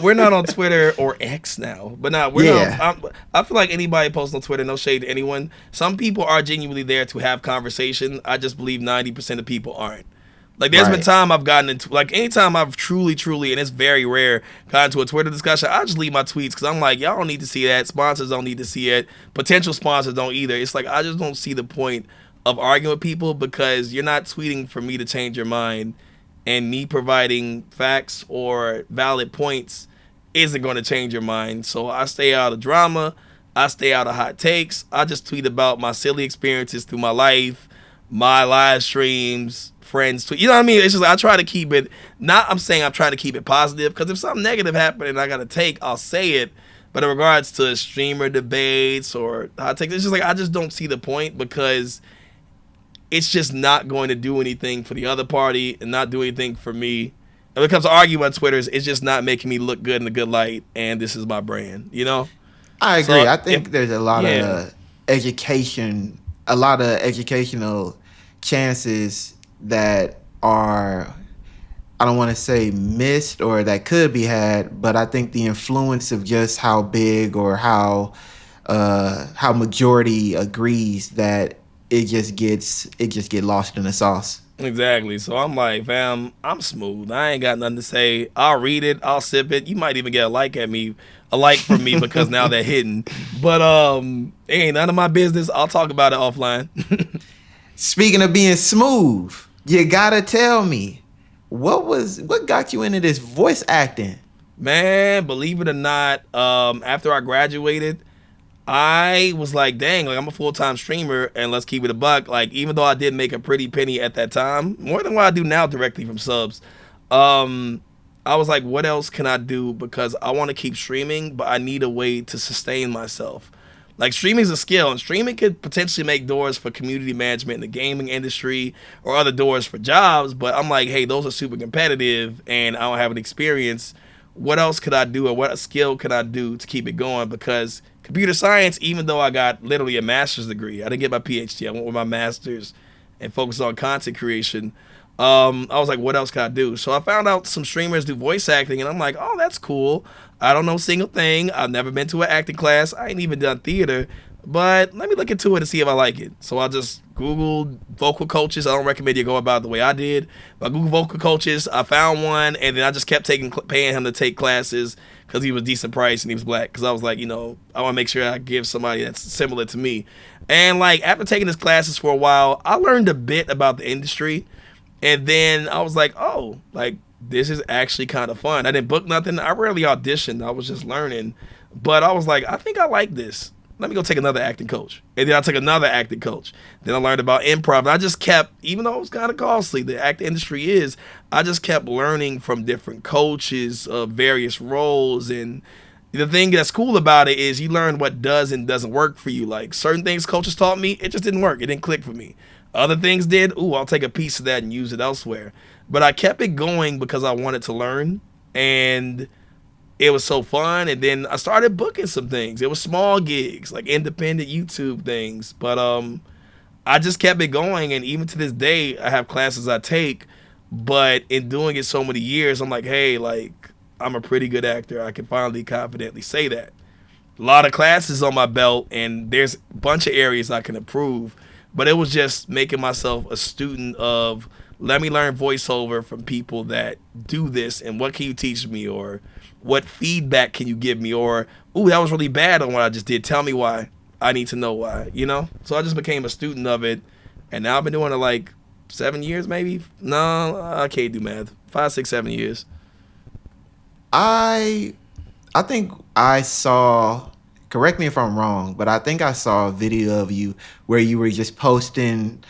we're not on Twitter or X now, but now we're not. Yeah, I feel like anybody posts on Twitter, no shade to anyone. Some people are genuinely there to have conversation. I just believe 90% of people aren't. Like there's been right. time I've gotten into, like anytime I've truly, and it's very rare, gotten into a Twitter discussion, I just leave my tweets because I'm like, y'all don't need to see that. Sponsors don't need to see it. Potential sponsors don't either. It's like I just don't see the point of arguing with people because you're not tweeting for me to change your mind, and me providing facts or valid points isn't going to change your mind. So I stay out of drama. I stay out of hot takes. I just tweet about my silly experiences through my life, my live streams, friends tweet. You know what I mean? It's just I try to keep it. Not I'm saying I'm trying to keep it positive because if something negative happened and I got to take, I'll say it. But in regards to streamer debates or hot takes, it's just like I just don't see the point because it's just not going to do anything for the other party and not do anything for me. And when it comes to arguing on Twitter, it's just not making me look good in a good light. And this is my brand, you know? I agree. So, I if, think there's a lot yeah, of education, a lot of educational chances that are, I don't want to say missed or that could be had, but I think the influence of just how big or how majority agrees that it just get lost in the sauce. exactly. So I'm like, fam, I'm smooth. I ain't got nothing to say. I'll read it. I'll sip it. You might even get a like from me because now they're hidden. But it ain't none of my business. I'll talk about it offline. Speaking of being smooth, you gotta tell me what got you into this voice acting? Man, believe it or not, after I graduated, I was like, dang, like I'm a full time streamer, and let's keep it a buck. Like, even though I did make a pretty penny at that time, more than what I do now directly from subs, um, I was like, what else can I do? Because I want to keep streaming, but I need a way to sustain myself. Like, streaming is a skill, and streaming could potentially make doors for community management in the gaming industry or other doors for jobs. But I'm like, hey, those are super competitive, and I don't have an experience. What else could I do, or what skill could I do to keep it going? Because computer science, even though I got literally a master's degree, I didn't get my PhD. I went with my master's and focused on content creation. I was like, what else can I do? So I found out some streamers do voice acting, and I'm like, oh, that's cool. I don't know a single thing. I've never been to an acting class. I ain't even done theater, but let me look into it and see if I like it. So I just Googled vocal coaches. I don't recommend you go about it the way I did, but I Googled vocal coaches. I found one, and then I just kept paying him to take classes because he was decent price and he was black. Because I was like, I want to make sure I give somebody that's similar to me. And like after taking his classes for a while, I learned a bit about the industry. And then I was like, oh, like this is actually kind of fun. I didn't book nothing. I rarely auditioned. I was just learning. But I was like, I think I like this. Let me go take another acting coach. And then I took another acting coach. Then I learned about improv. And I just kept, even though it was kind of costly, the acting industry is, I just kept learning from different coaches of various roles. And the thing that's cool about it is you learn what does and doesn't work for you. Like certain things coaches taught me, it just didn't work. It didn't click for me. Other things did. Ooh, I'll take a piece of that and use it elsewhere. But I kept it going because I wanted to learn, and it was so fun. And then I started booking some things. It was small gigs, like independent YouTube things. But I just kept it going, and even to this day, I have classes I take. But in doing it so many years, I'm like, hey, like I'm a pretty good actor. I can finally confidently say that. A lot of classes on my belt, and there's a bunch of areas I can improve. But it was just making myself a student of, let me learn voiceover from people that do this, and what can you teach me, or what feedback can you give me, or, ooh, that was really bad on what I just did. Tell me why. I need to know why, So I just became a student of it, and now I've been doing it like 7 years maybe. No, I can't do math. 5, 6, 7 years. I think I saw, correct me if I'm wrong, but I think I saw a video of you where you were just posting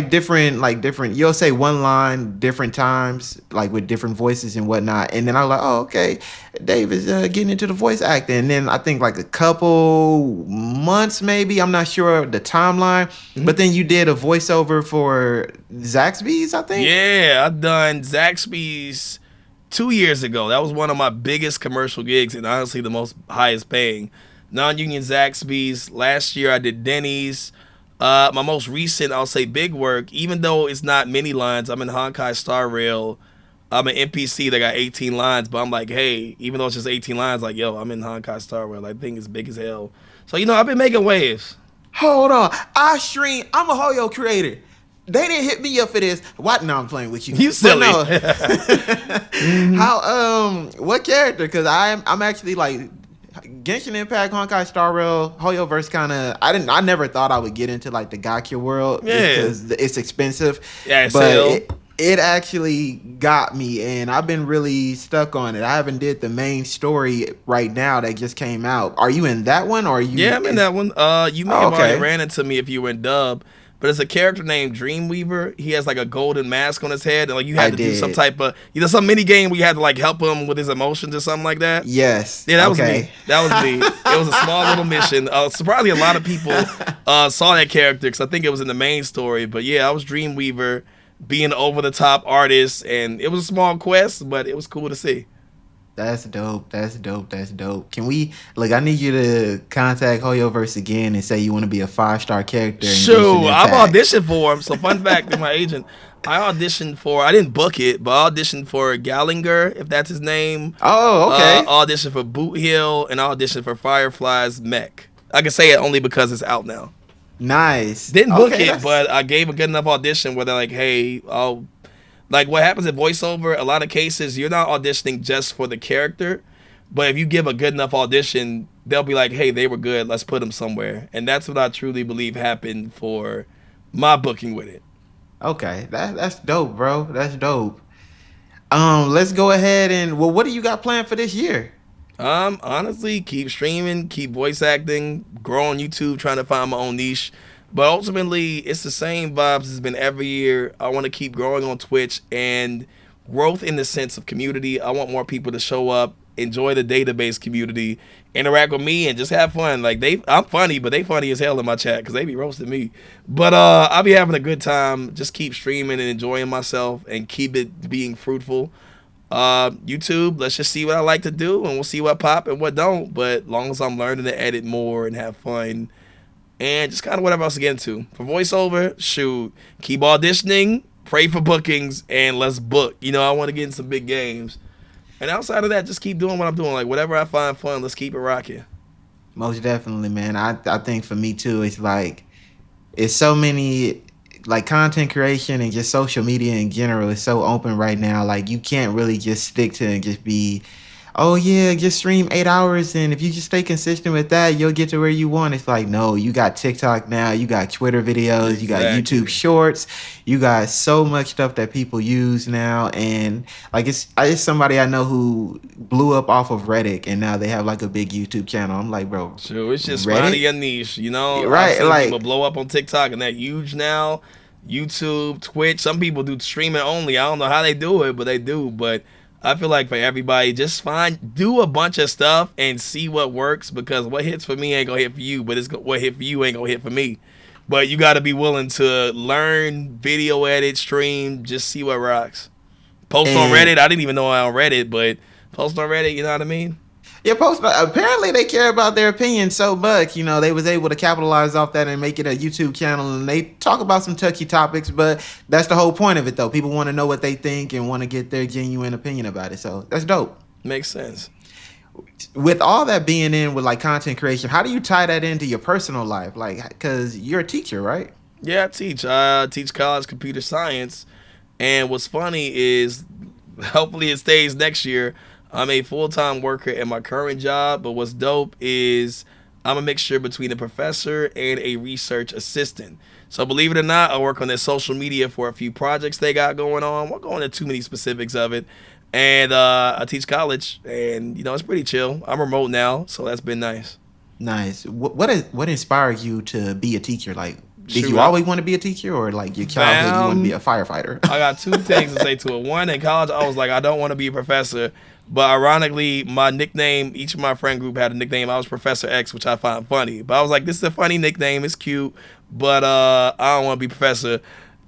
different, you'll say one line different times, like with different voices and whatnot. And then I was like, oh, okay, Dave is getting into the voice acting. And then I think like a couple months, maybe, I'm not sure the timeline, but then you did a voiceover for Zaxby's, I think. Yeah, I've done Zaxby's 2 years ago. That was one of my biggest commercial gigs, and honestly the most highest paying. Non-union Zaxby's. Last year I did Denny's. My most recent, I'll say, big work, even though it's not many lines, I'm in Honkai Star Rail. I'm an NPC that got 18 lines, but I'm like, hey, even though it's just 18 lines, like, yo, I'm in Honkai Star Rail. That thing is big as hell. So, I've been making waves. Hold on. I'm a Hoyo creator. They didn't hit me up for this. What? No, I'm playing with you. You silly. No. What character? Because I'm actually like, Genshin Impact, Honkai Star Rail, Hoyoverse kind of. I never thought I would get into like the gacha world because it's expensive. Yeah, but it actually got me, and I've been really stuck on it. I haven't did the main story right now that just came out. Are you in that one, or are you? Yeah, I'm in that one. You may have already ran into me if you were in dub. But it's a character named Dreamweaver. He has like a golden mask on his head, and like you had to do some type of some mini game where you had to like help him with his emotions or something like that. Yes. Yeah, that was me. That was me. It was a small little mission. Surprisingly, a lot of people saw that character because I think it was in the main story. But yeah, I was Dreamweaver, being an over the top artist, and it was a small quest, but it was cool to see. That's dope. That's dope. That's dope. Can we look? I need you to contact Hoyoverse again and say you want to be a 5-star character. Sure, I've auditioned for him. So fun fact to my agent, I auditioned for. I didn't book it, but I auditioned for Gallinger, if that's his name. Oh, okay. Auditioned for Boot Hill, and I auditioned for Firefly's Mech. I can say it only because it's out now. Nice. Didn't book it, but I gave a good enough audition where they're like, hey, I'll. Like what happens in voiceover, a lot of cases, you're not auditioning just for the character, but if you give a good enough audition, they'll be like, hey, they were good, let's put them somewhere. And that's what I truly believe happened for my booking with it. Okay, that's dope, bro. That's dope. Let's go ahead and well, what do you got planned for this year? Honestly, keep streaming, keep voice acting, grow on YouTube, trying to find my own niche. But ultimately, it's the same vibes as it's been every year. I want to keep growing on Twitch and growth in the sense of community. I want more people to show up, enjoy the database community, interact with me, and just have fun. Like I'm funny, but they funny as hell in my chat because they be roasting me. But I'll be having a good time. Just keep streaming and enjoying myself, and keep it being fruitful. YouTube, let's just see what I like to do, and we'll see what pop and what don't. But long as I'm learning to edit more and have fun, and just kind of whatever else to get into. For voiceover, shoot, keep auditioning, pray for bookings, and let's book. I want to get in some big games. And outside of that, just keep doing what I'm doing. Like whatever I find fun, let's keep it rocking. Most definitely, man. I think for me too, it's like it's so many like content creation and just social media in general is so open right now. Like you can't really just stick to and just be, oh yeah, just stream 8 hours and if you just stay consistent with that, you'll get to where you want. It's like no, you got TikTok now, you got Twitter videos, you got YouTube Exactly. Shorts, you got so much stuff that people use now, and like it's somebody I know who blew up off of Reddit and now they have like a big YouTube channel. I'm like, bro, So it's just finding Reddit, your niche. I've right? seen people Like blow up on TikTok and they're huge now. YouTube, Twitch. Some people do streaming only. I don't know how they do it, but they do. But I feel like for everybody, just do a bunch of stuff and see what works, because what hits for me ain't gonna hit for you, but what hit for you ain't gonna hit for me. But you got to be willing to learn, video edit, stream, just see what rocks. Post on and Reddit. I didn't even know I on Reddit, but post on Reddit. You know what I mean? yeah, post apparently they care about their opinion so much, they was able to capitalize off that and make it a YouTube channel and they talk about some touchy topics, but that's the whole point of it though. People want to know what they think and want to get their genuine opinion about it. So that's dope. Makes sense. With all that being in with like content creation, how do you tie that into your personal life? Like cuz you're a teacher, right? Yeah, I teach. I teach college computer science. And what's funny is, hopefully it stays next year. I'm a full time worker at my current job, but what's dope is I'm a mixture between a professor and a research assistant. So believe it or not, I work on their social media for a few projects they got going on. Won't go into too many specifics of it. And I teach college, and it's pretty chill. I'm remote now, so that's been nice. Nice. What inspired you to be a teacher? Like did Shoot you up, always want to be a teacher or like your childhood you want to be fam. a firefighter? I got two things to say to it. One, in college, I was like, I don't want to be a professor. But ironically, my nickname, each of my friend group had a nickname. I was Professor X, which I find funny. But I was like, this is a funny nickname. It's cute. But I don't want to be professor.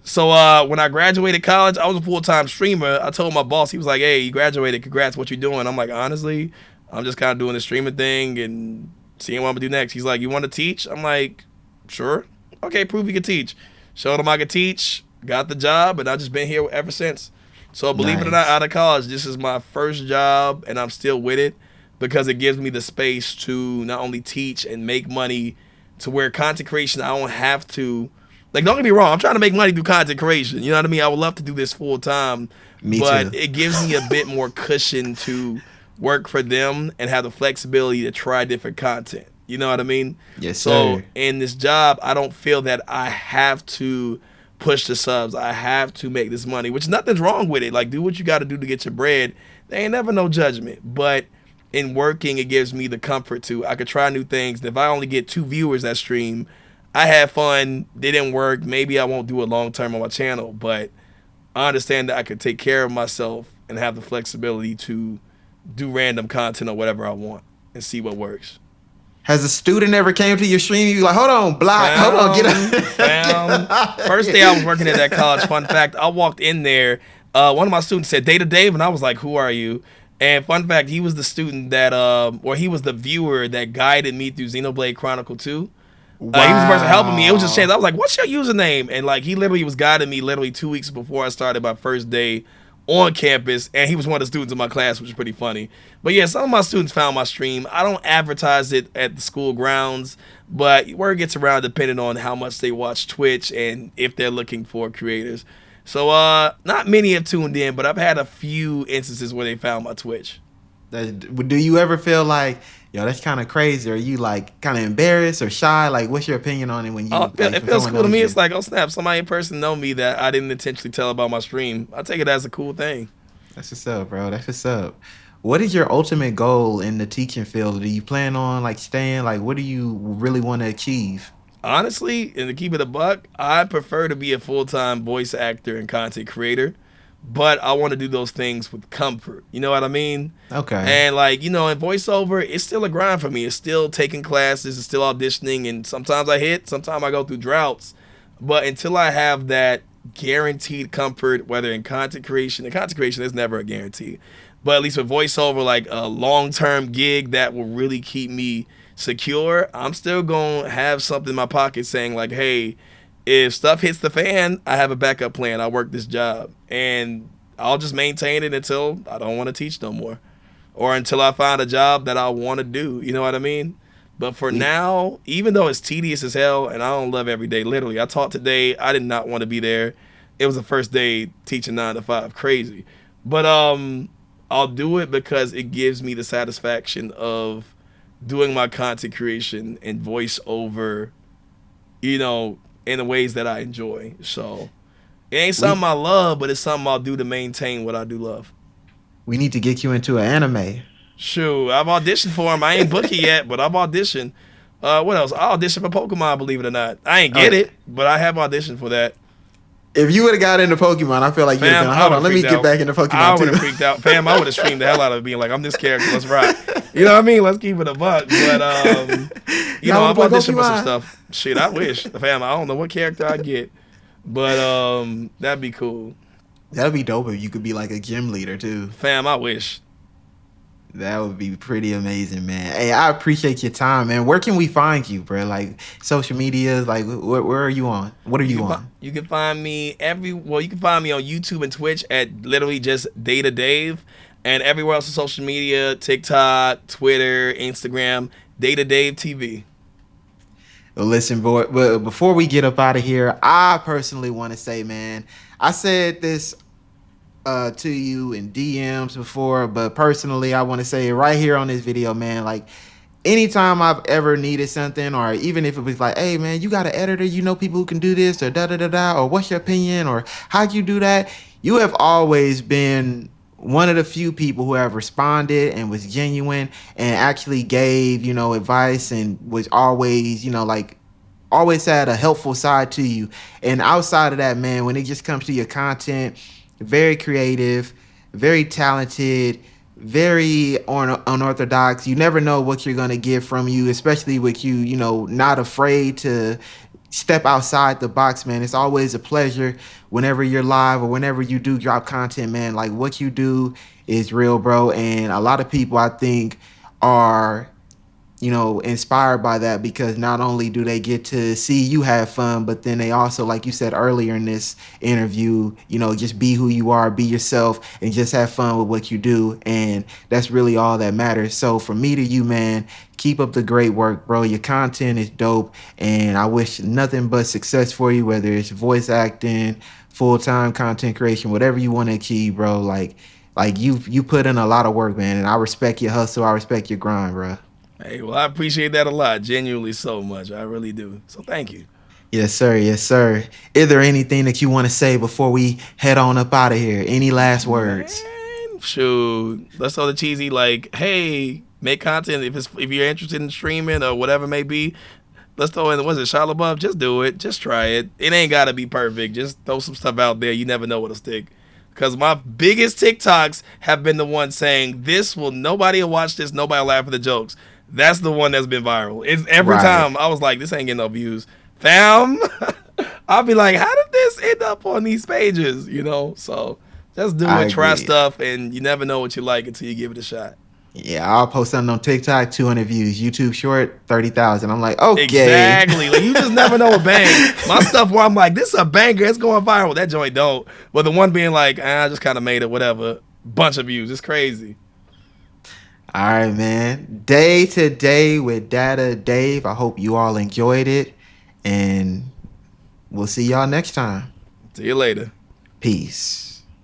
So when I graduated college, I was a full-time streamer. I told my boss, he was like, hey, you graduated. Congrats. What you doing? I'm like, honestly, I'm just kind of doing the streaming thing and seeing what I'm going to do next. He's like, you want to teach? I'm like, sure. Okay, prove you can teach. Showed him I could teach. Got the job. And I've just been here ever since. So believe it or not, Nice. out of college, this is my first job, and I'm still with it because it gives me the space to not only teach and make money, to where content creation I don't have to. Like, don't get me wrong, I'm trying to make money through content creation. You know what I mean? I would love to do this full time, Me but too. it gives me a bit more cushion to work for them and have the flexibility to try different content. You know what I mean? Yes, So sir. in this job, I don't feel that I have to push the subs. I have to make this money, which nothing's wrong with it. Like, do what you got to do to get your bread. There ain't never no judgment. But in working, it gives me the comfort to, I could try new things. And if I only get 2 viewers that stream, I had fun. They didn't work. Maybe I won't do it long term on my channel, but I understand that I could take care of myself and have the flexibility to do random content or whatever I want and see what works. Has a student ever came to your stream? You like, hold on, block, hold on, get Fam, up, fam. get up. First day I was working at that college. Fun fact: I walked in there. One of my students said DataDave, and I was like, "Who are you?" And fun fact: he was the student that, or he was the viewer that guided me through Xenoblade Chronicle 2. He was the person helping me. It was just chance. I Wow. was like, "What's your username?" And like, he literally was guiding me literally 2 weeks before I started my first day on campus, and he was one of the students in my class, which is pretty funny. But yeah, some of my students found my stream. I don't advertise it at the school grounds, but word gets around depending on how much they watch Twitch and if they're looking for creators. So not many have tuned in, but I've had a few instances where they found my Twitch. Do you ever feel like Yo, that's kind of crazy. Are you like kind of embarrassed or shy? Like, what's your opinion on it when Oh, you like it when feels someone cool to knows me. you? It's like, oh snap, somebody in person know me that I didn't intentionally tell about my stream. I take it as a cool thing. That's what's up, bro. That's what's up. What is your ultimate goal in the teaching field? Do you plan on like staying? Like, what do you really want to achieve? Honestly, and to keep it a buck, I prefer to be a full time voice actor and content creator, but I want to do those things with comfort. You know what I mean? Okay. And like, in voiceover, it's still a grind for me. It's still taking classes, it's still auditioning, and sometimes I hit, sometimes I go through droughts. But until I have that guaranteed comfort, whether in content creation is never a guarantee. But at least with voiceover, like a long term gig that will really keep me secure, I'm still gonna have something in my pocket saying like, hey, if stuff hits the fan, I have a backup plan. I work this job, and I'll just maintain it until I don't want to teach no more, or until I find a job that I want to do. You know what I mean? But for We now, even though it's tedious as hell, and I don't love every day, literally, I taught today. I did not want to be there. It was the first day teaching 9 to 5, crazy. But I'll do it because it gives me the satisfaction of doing my content creation and voiceover, in the ways that I enjoy. So it ain't we something I love, but it's something I'll do to maintain what I do love. we need to get you into an anime. Shoot, I've auditioned for him. I ain't booked it yet, but I've auditioned. What else? I auditioned for Pokemon, believe it or not. I ain't Oh, get it, but I have auditioned for that. if you would have got into Pokemon, I feel like you'd have Fam, been. I Hold would on, have let me freaked get out. back into I Pokemon would have too. freaked out. Fam, I would have streamed the hell out of it, being like, I'm this character, let's rock. You know what I mean? Let's keep it a buck. But, Y'all I've want to play auditioned for some Pokemon? stuff. Shit, I wish. Fam, I don't know what character I get. But that'd be cool. That'd be dope if you could be like a gym leader too. Fam, I wish. That would be pretty amazing, man. Hey, I appreciate your time, man. Where can we find you, bro? Like social media, like where are you on? What are you on? You can find me you can find me on YouTube and Twitch at literally just DataDave, and everywhere else on social media, TikTok, Twitter, Instagram, DataDave TV. Well, listen, boy, but before we get up out of here, I personally want to say, man, I said this to you in DMs before, but personally, I want to say it right here on this video, man. Like, anytime I've ever needed something, or even if it was like, hey, man, you got an editor, you know people who can do this, or da da da da, or what's your opinion, or how'd you do that? You have always been one of the few people who have responded and was genuine and actually gave, advice and was always, like always had a helpful side to you. And outside of that, man, when it just comes to your content, very creative, very talented, very unorthodox. You never know what you're going to get from you, especially with you, not afraid to step outside the box, man. It's always a pleasure whenever you're live or whenever you do drop content, man. Like what you do is real, bro. And a lot of people, I think, are inspired by that because not only do they get to see you have fun, but then they also, like you said earlier in this interview, just be who you are, be yourself, and just have fun with what you do. And that's really all that matters. So from me to you, man, keep up the great work, bro. Your content is dope, and I wish nothing but success for you, whether it's voice acting, full-time content creation, whatever you want to achieve, bro. Like you put in a lot of work, man, and I respect your hustle. I respect your grind, bro. Hey, well, I appreciate that a lot, genuinely so much. I really do. So thank you. Yes, sir. Yes, sir. Is there anything that you want to say before we head on up out of here? Any last words? Man, shoot. Let's throw the cheesy like, hey, make content if you're interested in streaming or whatever it may be. Let's throw in, was it Shia LaBeouf? Just do it. Just try it. It ain't gotta be perfect. Just throw some stuff out there. You never know what'll stick. Because my biggest TikToks have been the ones saying, nobody will watch this, nobody will laugh at the jokes. That's the one that's been viral. It's every Right. time I was like, this ain't getting no views. Fam, I'll be like, how did this end up on these pages? So just do I it, try agree. stuff, and you never know what you like until you give it a shot. Yeah, I'll post something on TikTok, 200 views. YouTube short, 30,000. I'm like, okay. Exactly. Like you just never know a bang. My stuff where I'm like, this is a banger, it's going viral. That joint don't. But the one being like, I just kind of made it, whatever. Bunch of views. It's crazy. All right, man. Day to day with DataDave. I hope you all enjoyed it, and we'll see y'all next time. See you later. Peace.